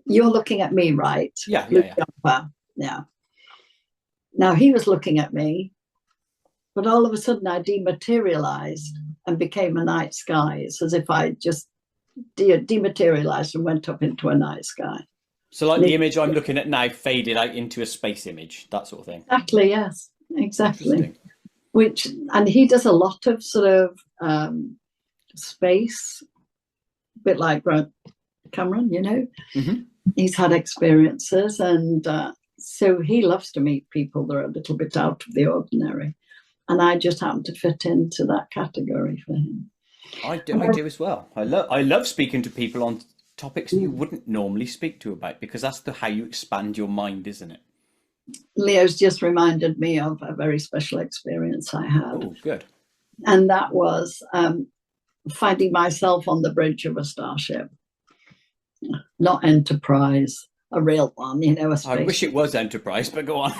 You're looking at me, right?
Yeah.
Yeah. Now he was looking at me, but all of a sudden I dematerialized and became a night sky. It's as if I just dematerialized and went up into a night sky.
So like the image I'm looking at now faded out into a space image, that sort of thing.
Exactly, yes. Exactly. And he does a lot of sort of space, a bit like Cameron,
Mm-hmm.
He's had experiences, and so he loves to meet people that are a little bit out of the ordinary, and I just happen to fit into that category for him.
I do as well. I love speaking to people on topics that you wouldn't normally speak to about, because that's how you expand your mind, isn't it?
Leo's just reminded me of a very special experience I had.
Oh, good.
And that was finding myself on the bridge of a starship. Not Enterprise, a real one, a space.
I wish it was Enterprise, but go on.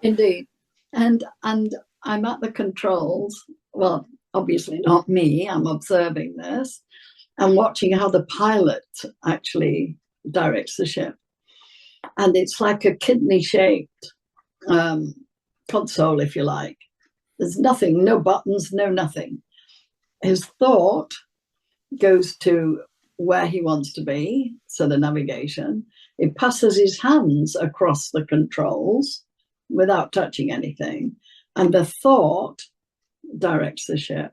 Indeed. And I'm at the controls. Well, obviously not me. I'm observing this and watching how the pilot actually directs the ship. And it's like a kidney-shaped console, if you like. There's nothing, no buttons, no nothing. His thought goes to where he wants to be, so the navigation. It passes his hands across the controls without touching anything, and the thought directs the ship.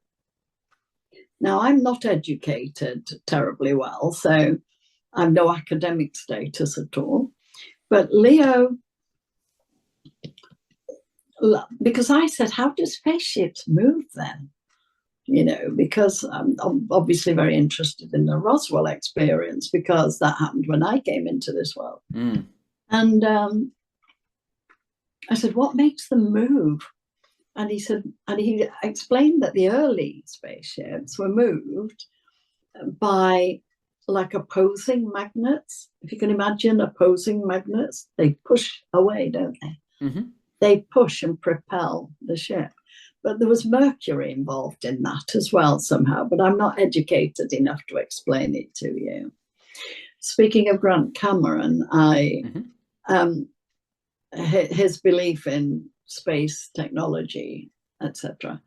Now, I'm not educated terribly well, so I've no academic status at all. But Leo, because I said, how do spaceships move then? Because I'm obviously very interested in the Roswell experience, because that happened when I came into this world. And I said, what makes them move? And he explained that the early spaceships were moved by like opposing magnets. If you can imagine opposing magnets, they push away, don't they?
Mm-hmm.
They push and propel the ship. But there was mercury involved in that as well somehow, but I'm not educated enough to explain it to you. Speaking of Grant Cameron, his belief in space technology, etc.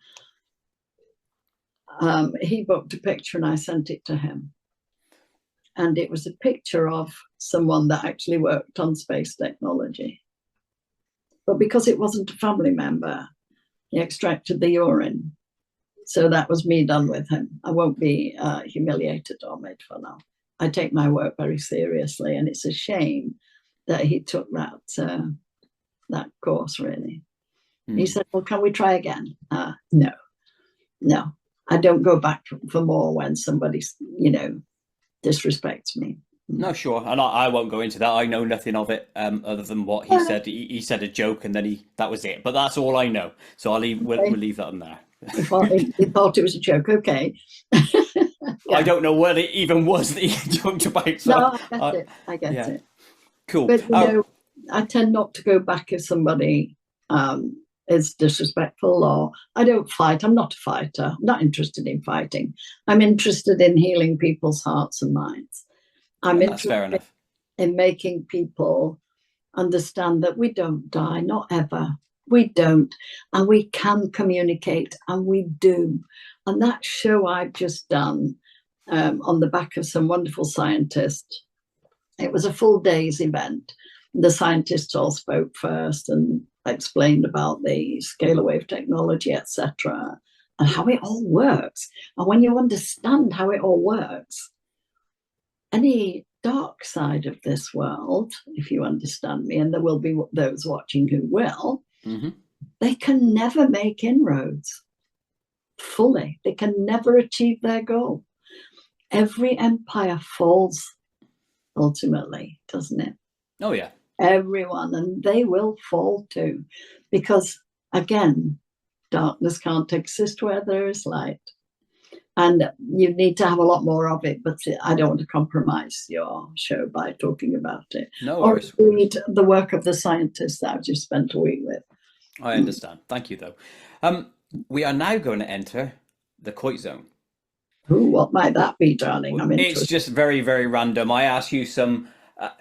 He booked a picture and I sent it to him. And it was a picture of someone that actually worked on space technology. But because it wasn't a family member, he extracted the urine. So that was me done with him. I won't be humiliated or made fun of. I take my work very seriously, and it's a shame that he took that course, really. He said, well, can we try again? No. I don't go back for more when somebody, disrespects me.
No, sure. And I won't go into that. I know nothing of it other than what he said. He said a joke and then that was it. But that's all I know. So we'll leave that on there.
He thought it was a joke. Okay.
I don't know what it even was that he joked about. So
no, I get it.
Cool.
But, I tend not to go back if somebody is disrespectful, or I don't fight. I'm not a fighter. I'm not interested in fighting. I'm interested in healing people's hearts and minds. I'm interested in making people understand that we don't die, not ever. We don't. And we can communicate, and we do. And that show I've just done on the back of some wonderful scientists, it was a full day's event. The scientists all spoke first and explained about the scalar wave technology, etc., and how it all works. And when you understand how it all works, any dark side of this world, if you understand me, and there will be those watching who will, they can never make inroads fully. They can never achieve their goal. Every empire falls ultimately, doesn't it?
Oh, yeah.
Everyone, and they will fall too, because again, darkness can't exist where there is light, and you need to have a lot more of it. But I don't want to compromise your show by talking about it.
No
or
worries.
read the work of the scientists that I've just spent a week with.
I understand. Thank you, though. We are now going to enter the Koit zone.
Ooh, what might that be, darling? I'm interested.
It's just very, very random. I ask you some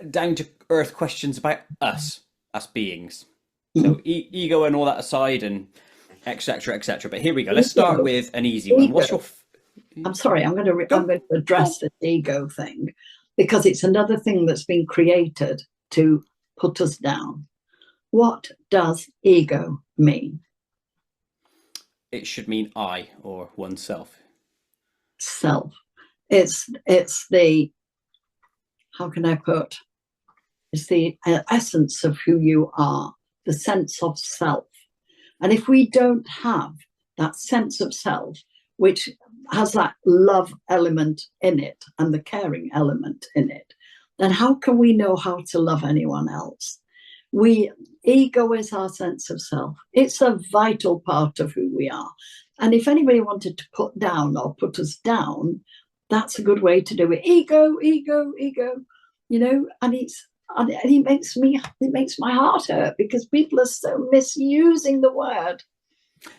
down-to-earth questions about us as beings. So ego and all that aside, and etc., etc. But here we go. Let's start with an easy one. What's your?
I'm sorry. I'm going to address this ego thing, because it's another thing that's been created to put us down. What does ego mean?
It should mean I, or oneself.
Self. It's the, how can I put, it's the essence of who you are, the sense of self. And if we don't have that sense of self, which has that love element in it and the caring element in it, then how can we know how to love anyone else? Ego is our sense of self. It's a vital part of who we are. And if anybody wanted to put down or put us down, that's a good way to do it. Ego, ego, ego, you know, and it makes my heart hurt, because people are so misusing the word.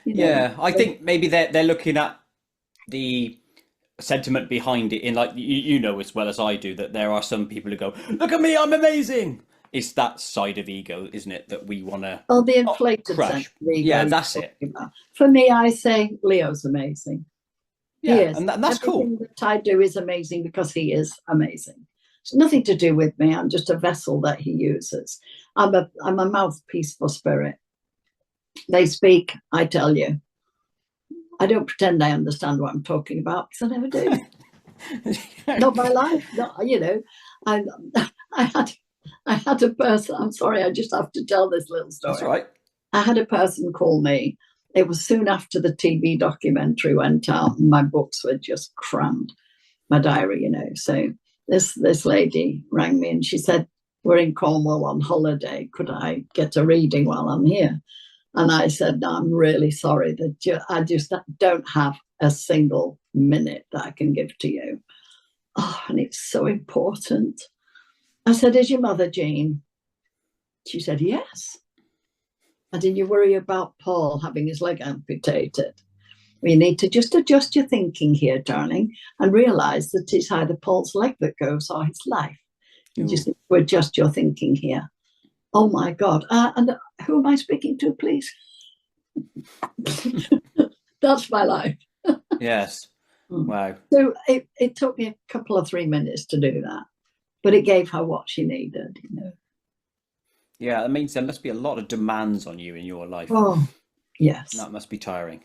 You know?
Yeah, I think maybe they're looking at the sentiment behind it in, like, you know as well as I do, that there are some people who go, look at me, I'm amazing. It's that side of ego, isn't it, that we want to
the inflated
crush.
sense of ego.
Yeah, that's it.
About. For me, I say Leo's amazing.
Yeah,
he is.
And that's
Everything
cool.
that I do is amazing because he is amazing. It's nothing to do with me. I'm just a vessel that he uses. I'm a mouthpiece for spirit. They speak, I tell you. I don't pretend I understand what I'm talking about, because I never do. Not my life. Not, you know, I had a person, I'm sorry, I just have to tell this little story.
That's right.
I had a person call me. It was soon after the TV documentary went out, and my books were just crammed, my diary, you know. So this lady rang me and she said, we're in Cornwall on holiday. Could I get a reading while I'm here? And I said, no, I'm really sorry that I just don't have a single minute that I can give to you. Oh, and it's so important. I said, is your mother Jean? She said, yes. And did you worry about Paul having his leg amputated? We need to just adjust your thinking here, darling, and realise that it's either Paul's leg that goes or his life. You just need to adjust your thinking here. Oh, my God. And who am I speaking to, please? That's my life.
Yes. Wow.
So it took me a couple of 3 minutes to do that. But it gave her what she needed, you know.
Yeah, that means there must be a lot of demands on you in your life.
Oh, yes.
That must be tiring.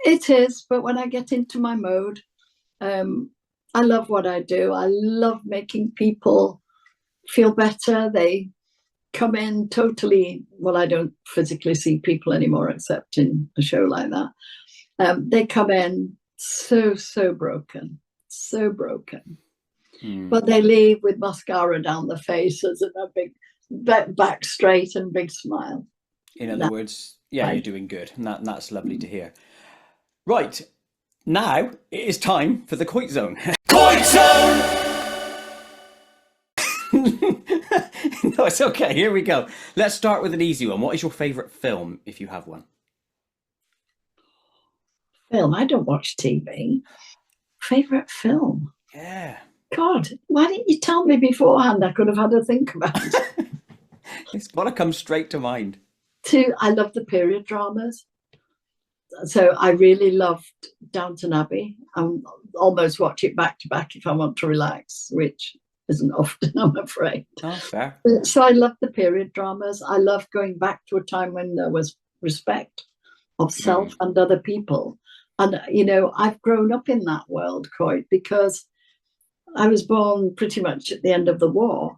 It is, but when I get into my mode, I love what I do. I love making people feel better. They come in totally, well, I don't physically see people anymore except in a show like that. They come in so broken, so broken. But they leave with mascara down their faces and a big back straight and big smile.
In other words, yeah, you're doing good. And that's lovely to hear. Right. Now it is time for the Koit Zone. Koit Zone! No, it's okay. Here we go. Let's start with an easy one. What is your favourite film, if you have one?
Film? I don't watch TV. Favourite film?
Yeah.
God, why didn't you tell me beforehand? I could have had a think about it.
It's got to come straight to mind.
I love the period dramas. so I really loved Downton Abbey. I almost watch it back to back if I want to relax, which isn't often, I'm afraid.
Oh, fair.
So I love the period dramas. I love going back to a time when there was respect of self and other people. And, you know, I've grown up in that world, Koit, because I was born pretty much at the end of the war.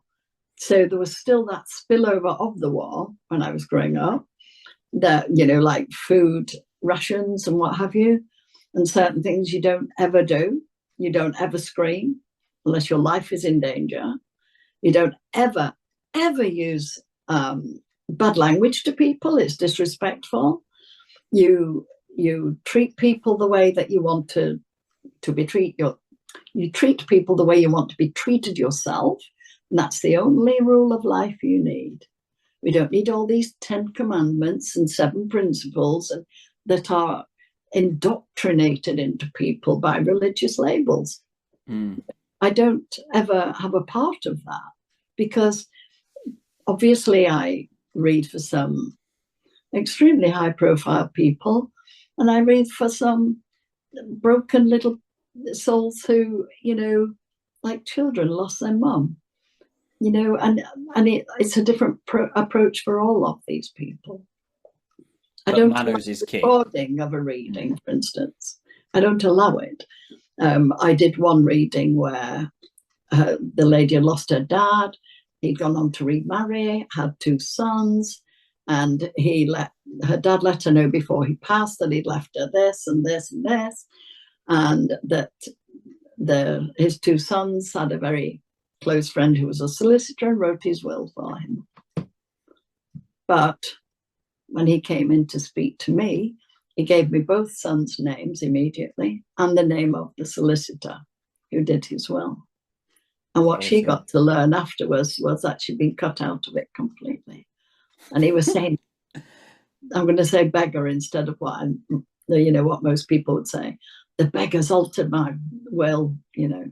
So there was still that spillover of the war when I was growing up, that, you know, like food rations and what have you, and certain things you don't ever do. You don't ever scream unless your life is in danger. You don't ever use bad language to people. It's disrespectful. You treat people the way that you want to be treated. You treat people the way you want to be treated yourself. And that's the only rule of life you need. We don't need all these 10 commandments and 7 principles that are indoctrinated into people by religious labels. I don't ever have a part of that, because obviously I read for some extremely high profile people, and I read for some broken little souls who, you know, like children lost their mum, you know, and it's a different approach for all of these people.
But
I don't
manners is key.
Recording of a reading, for instance, I don't allow it. I did one reading where the lady had lost her dad. He'd gone on to remarry, had 2 sons, and her dad let her know before he passed that he'd left her this and this and this, and that his 2 sons had a very close friend who was a solicitor and wrote his will for him. But when he came in to speak to me, he gave me both sons' names immediately and the name of the solicitor who did his will. And what she got to learn afterwards was that she'd been cut out of it completely. And he was saying, I'm going to say beggar instead of what most people would say. The beggar's altered my will, you know.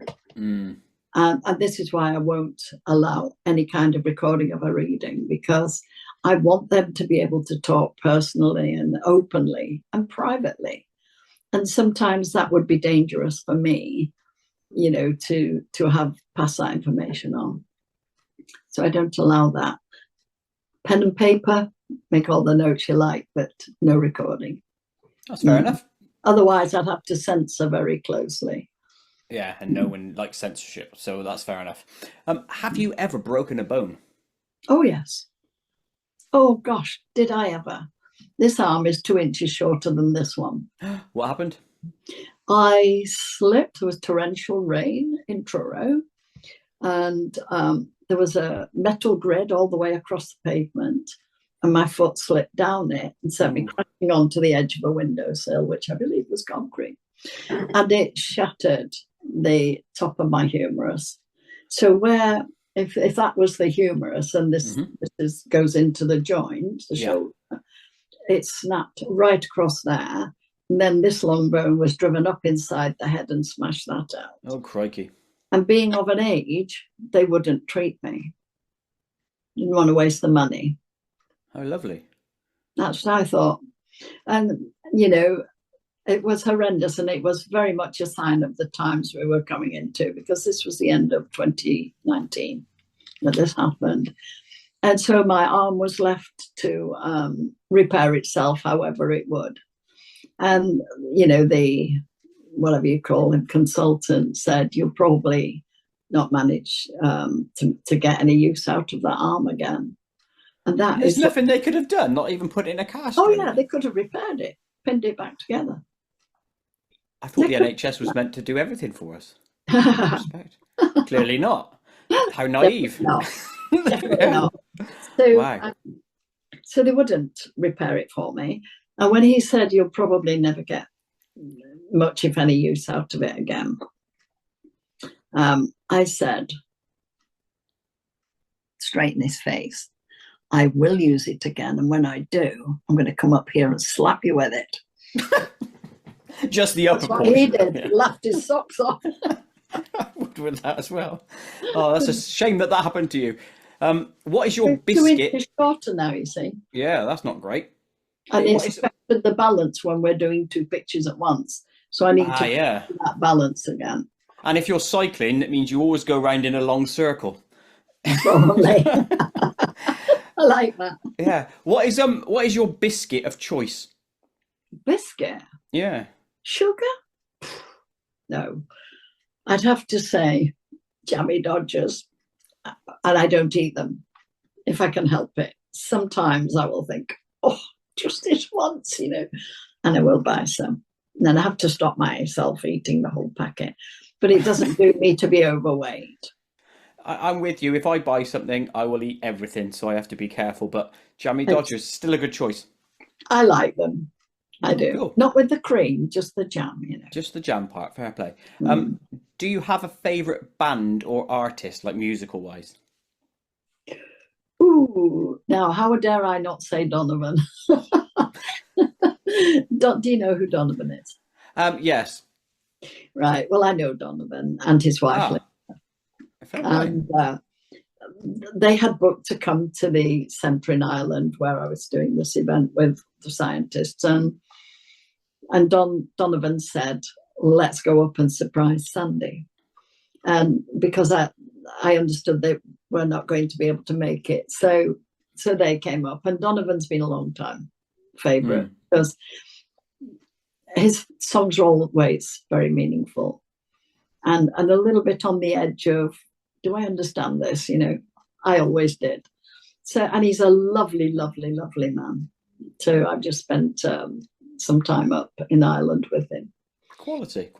And this is why I won't allow any kind of recording of a reading, because I want them to be able to talk personally and openly and privately. And sometimes that would be dangerous for me, you know, to pass that information on. So I don't allow that. Pen and paper, make all the notes you like, but no recording.
That's fair enough.
Otherwise, I'd have to censor very closely.
Yeah, and no one likes censorship, so that's fair enough. Have you ever broken a bone?
Oh, yes. Oh, gosh, did I ever? This arm is 2 inches shorter than this one.
What happened?
I slipped. There was torrential rain in Truro, and there was a metal grid all the way across the pavement, and my foot slipped down it and sent me crashing onto the edge of a windowsill, which I believe was concrete, and it shattered the top of my humerus. So if that was the humerus, and this goes into the joint, the shoulder, it snapped right across there. And then this long bone was driven up inside the head and smashed that out.
Oh, crikey.
And being of an age, they wouldn't treat me. Didn't want to waste the money.
Oh, lovely.
That's what I thought. And, you know, it was horrendous, and it was very much a sign of the times we were coming into, because this was the end of 2019 that this happened. And so my arm was left to repair itself however it would. And, you know, the, whatever you call him, consultant said, you'll probably not manage to get any use out of that arm again. And that
There's nothing they could have done, not even put it in a cast.
Oh, yeah, they could have repaired it, pinned it back together.
I thought the NHS was meant to do everything for us. Clearly not. How naive.
Definitely not. So, wow. So they wouldn't repair it for me. And when he said, you'll probably never get much, if any, use out of it again, I said, straight in his face, I will use it again. And when I do, I'm going to come up here and slap you with it.
Just the upper portion.
He did. Yeah. He laughed his socks off.
I would with that as well. Oh, that's a shame that happened to you. What is your
biscuit? 2 inches shorter now, you see.
Yeah, that's not great.
And with the balance when we're doing two pictures at once. So I need to
yeah.
find that balance again.
And if you're cycling, that means you always go round in a long circle.
Probably. I like that.
Yeah. What is your biscuit of choice?
Biscuit?
Yeah.
Sugar? No. I'd have to say jammy Dodgers, and I don't eat them if I can help it. Sometimes I will think, oh, just this once, you know, and I will buy some. And then I have to stop myself eating the whole packet. But it doesn't do me to be overweight.
I'm with you. If I buy something, I will eat everything, so I have to be careful. But jammy Dodgers, still a good choice.
I like them. I do.
Cool.
Not with the cream, just the jam, you know.
Just the jam part, fair play. Do you have a favourite band or artist, like musical-wise?
Ooh, now how dare I not say Donovan? Do you know who Donovan is?
Yes.
Right. Well, I know Donovan and his wife. And they had booked to come to the centre in Ireland where I was doing this event with the scientists. And Donovan said, let's go up and surprise Sandy. And because I understood they were not going to be able to make it. So they came up. And Donovan's been a long time favourite because his songs are always very meaningful and a little bit on the edge of, do I understand this? You know, I always did. So, and he's a lovely, lovely, lovely man. So I've just spent some time up in Ireland with him.
Quality.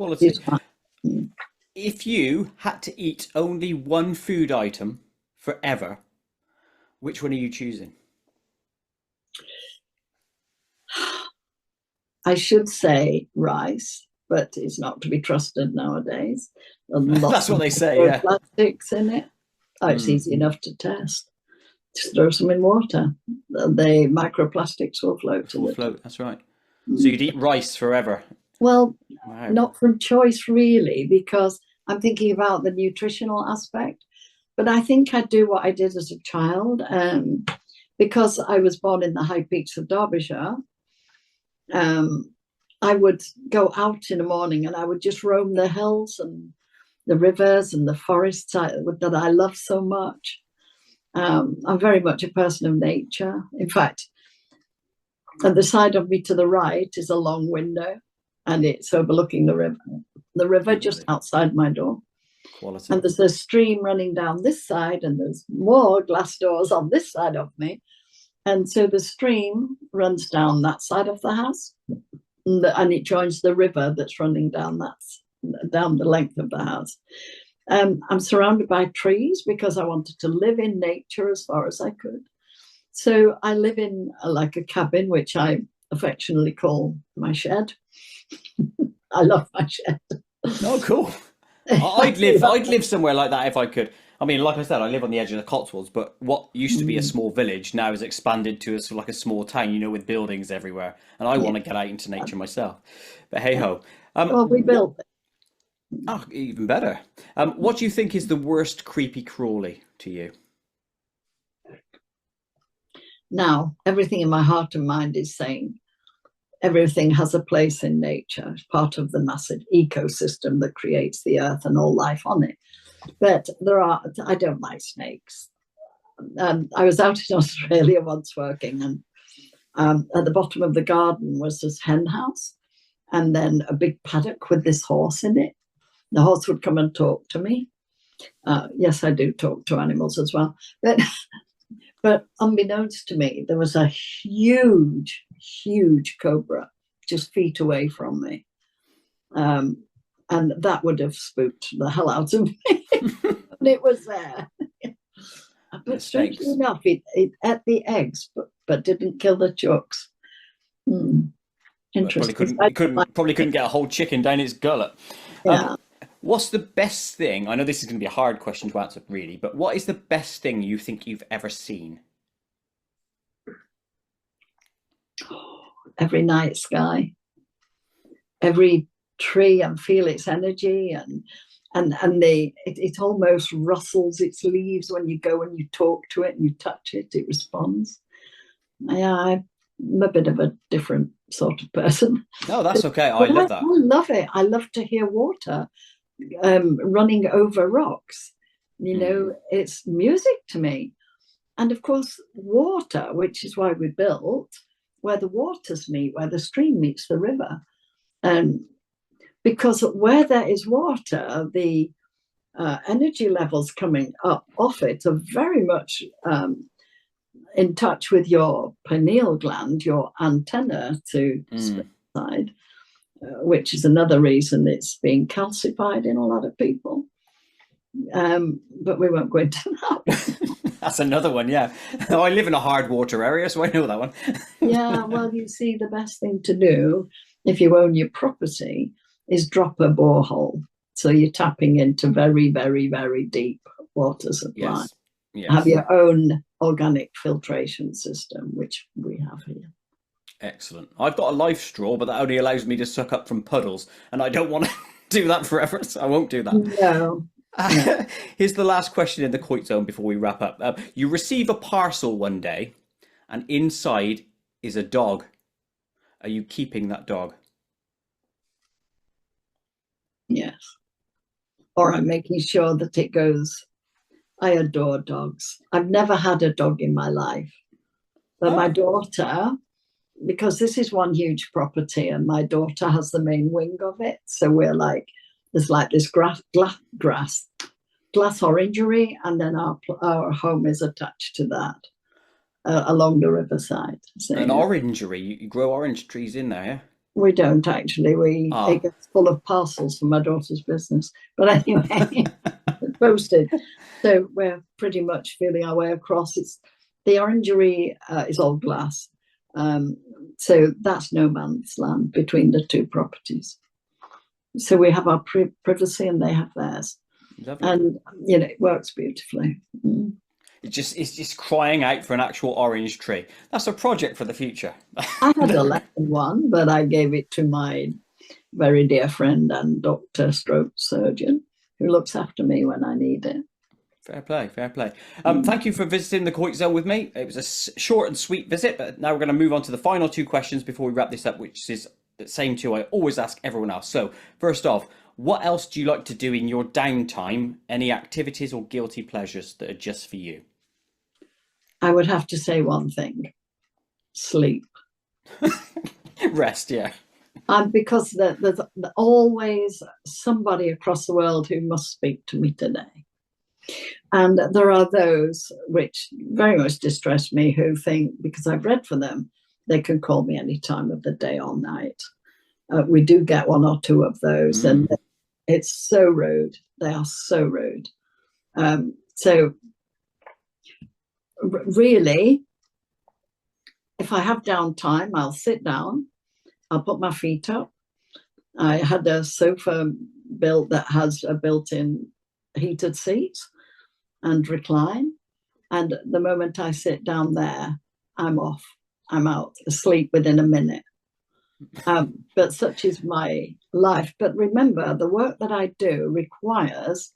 If you had to eat only one food item forever, which one are you choosing?
I should say rice, but it's not to be trusted nowadays.
That's what they say, yeah.
Plastics in it. Oh, it's easy enough to test. Just throw some in water. The microplastics will float.
That's right. So you'd eat rice forever?
Well, not from choice really, because I'm thinking about the nutritional aspect. But I think I'd do what I did as a child. Because I was born in the high peaks of Derbyshire, I would go out in the morning and I would just roam the hills and the rivers and the forests that I love so much. I'm very much a person of nature. In fact, at the side of me to the right is a long window and it's overlooking the river. The river just outside my door. Quality. And there's a stream running down this side and there's more glass doors on this side of me. And so the stream runs down that side of the house and it joins the river that's running down the length of the house. I'm surrounded by trees because I wanted to live in nature as far as I could. So I live in like a cabin, which I affectionately call my shed. I love my shed.
Oh, cool. I'd live somewhere like that if I could. I mean, like I said, I live on the edge of the Cotswolds, but what used to be a small village now is expanded to a small town, you know, with buildings everywhere. And I want to get out into nature myself. But hey ho.
Well, we built it.
Oh, even better. What do you think is the worst creepy crawly to you?
Now, everything in my heart and mind is saying everything has a place in nature, part of the massive ecosystem that creates the earth and all life on it. But I don't like snakes. I was out in Australia once working and at the bottom of the garden was this hen house and then a big paddock with this horse in it. The horse would come and talk to me. Yes, I do talk to animals as well. But unbeknownst to me, there was a huge, huge cobra just feet away from me. And that would have spooked the hell out of me. And it was there. But strangely enough, it ate the eggs, but didn't kill the chooks. Interesting.
Probably couldn't get a whole chicken down its gullet.
Yeah.
What's the best thing? I know this is going to be a hard question to answer, really, but what is the best thing you think you've ever seen?
Every night sky, every tree, and feel its energy, and it almost rustles its leaves when you go and you talk to it and you touch it. It responds. Yeah, I'm a bit of a different sort of person.
No, that's okay. I
But
love that.
I love it. I love to hear water running over rocks. You know, it's music to me. And of course, water, which is why we built, where the waters meet, where the stream meets the river. Because where there is water, the energy levels coming up off it are very much in touch with your pineal gland, your antenna to side, which is another reason it's being calcified in a lot of people. But we won't go into that.
That's another one, yeah. I live in a hard water area, so I know that one.
Yeah, well, you see, the best thing to do if you own your property is drop a borehole. So you're tapping into very, very, very deep water supply.
Yes. Yes.
Have your own organic filtration system, which we have here.
Excellent. I've got a life straw, but that only allows me to suck up from puddles, and I don't want to do that forever, so I won't do that.
No.
Here's the last question in the Koit zone before we wrap up. You receive a parcel one day, and inside is a dog. Are you keeping that dog?
Yes. Or I'm making sure that it goes. I adore dogs. I've never had a dog in my life. But my daughter, because this is one huge property and my daughter has the main wing of it. So we're like, there's like this glass orangery, and then our home is attached to that along the riverside. So,
an orangery? You grow orange trees in there, yeah?
We don't actually. It gets full of parcels for my daughter's business. But anyway, posted. So we're pretty much feeling our way across. It's the orangery is all glass. So that's no man's land between the two properties. So we have our privacy and they have theirs. Lovely. And you know, it works beautifully.
It's just crying out for an actual orange tree. That's a project for the future.
I had a lemon one, but I gave it to my very dear friend and doctor stroke surgeon who looks after me when I need it.
Fair play, fair play. Thank you for visiting the Koit Zone with me. It was a short and sweet visit, but now we're going to move on to the final two questions before we wrap this up, which is the same two I always ask everyone else. So first off, what else do you like to do in your downtime? Any activities or guilty pleasures that are just for you?
I would have to say one thing: sleep.
Rest, yeah.
And because there's always somebody across the world who must speak to me today. And there are those which very much distress me who think, because I've read for them, they can call me any time of the day or night. We do get one or two of those, and it's so rude. They are so rude. So really, if I have downtime, I'll sit down, I'll put my feet up. I had a sofa built that has a built-in heated seat and recline. And the moment I sit down there, I'm off. I'm out, asleep within a minute. But such is my life. But remember, the work that I do requires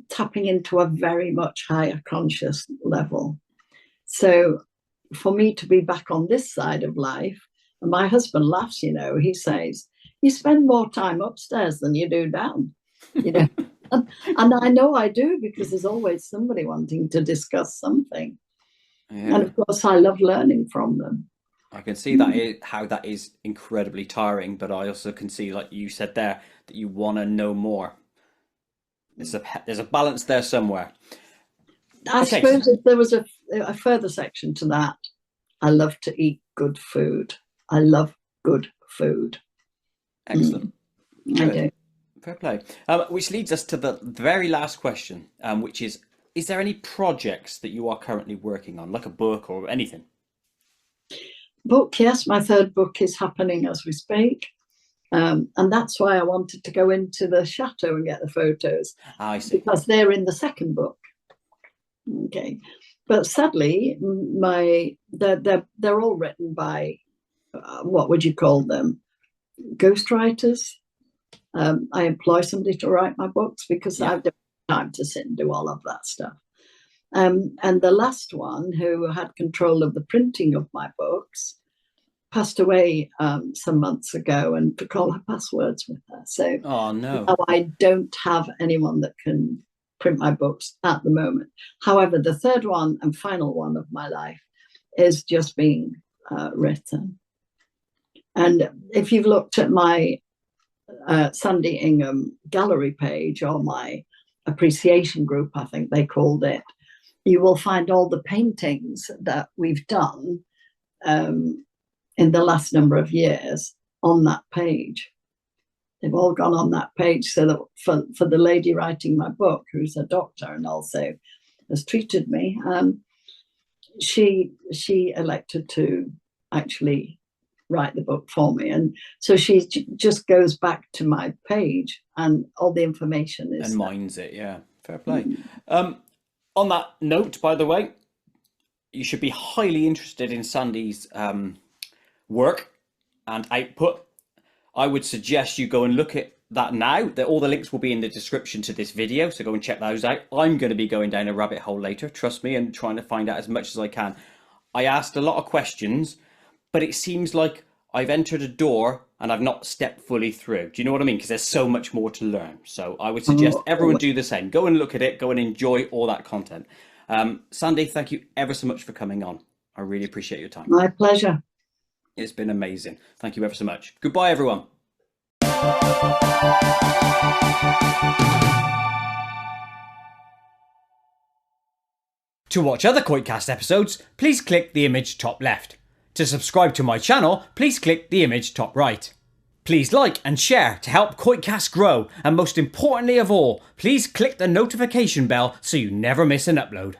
tapping into a very much higher conscious level. So for me to be back on this side of life, and my husband laughs, you know, he says, you spend more time upstairs than you do down, you know. And I know I do, because there's always somebody wanting to discuss something. Yeah. And of course, I love learning from them.
I can see that how that is incredibly tiring, but I also can see, like you said there, that you want to know more. There's a balance there somewhere.
I suppose if there was a further section to that, I love to eat good food. I love good food.
Excellent.
I do.
Fair play. Which leads us to the very last question, which is there any projects that you are currently working on, like a book or anything?
Book, yes. My third book is happening as we speak. And that's why I wanted to go into the chateau and get the photos.
I see.
Because they're in the second book. Okay. But sadly, they're all written by, what would you call them? Ghostwriters. I employ somebody to write my books because I don't have time to sit and do all of that stuff. And the last one, who had control of the printing of my books, passed away some months ago and took all her passwords with her. So
Oh, no.
now I don't have anyone that can print my books at the moment. However, the third one and final one of my life is just being written. And if you've looked at my Sandy Ingham gallery page, or my appreciation group, I think they called it, you will find all the paintings that we've done in the last number of years on that page. They've all gone on that page, so that for the lady writing my book, who's a doctor and also has treated me, she elected to actually write the book for me, and so she just goes back to my page and all the information is
and mines it. Yeah, fair play. On that note, by the way, you should be highly interested in Sandy's work and output. I would suggest you go and look at that now. All the links will be in the description to this video, so go and check those out. I'm going to be going down a rabbit hole later, trust me, and trying to find out as much as I can. I asked a lot of questions, but it seems like I've entered a door and I've not stepped fully through. Do you know what I mean? Because there's so much more to learn. So I would suggest everyone do the same. Go and look at it. Go and enjoy all that content. Sandy, thank you ever so much for coming on. I really appreciate your time.
My pleasure.
It's been amazing. Thank you ever so much. Goodbye, everyone. To watch other KoitCast episodes, please click the image top left. To subscribe to my channel, please click the image top right. Please like and share to help KoitCast grow, and most importantly of all, please click the notification bell so you never miss an upload.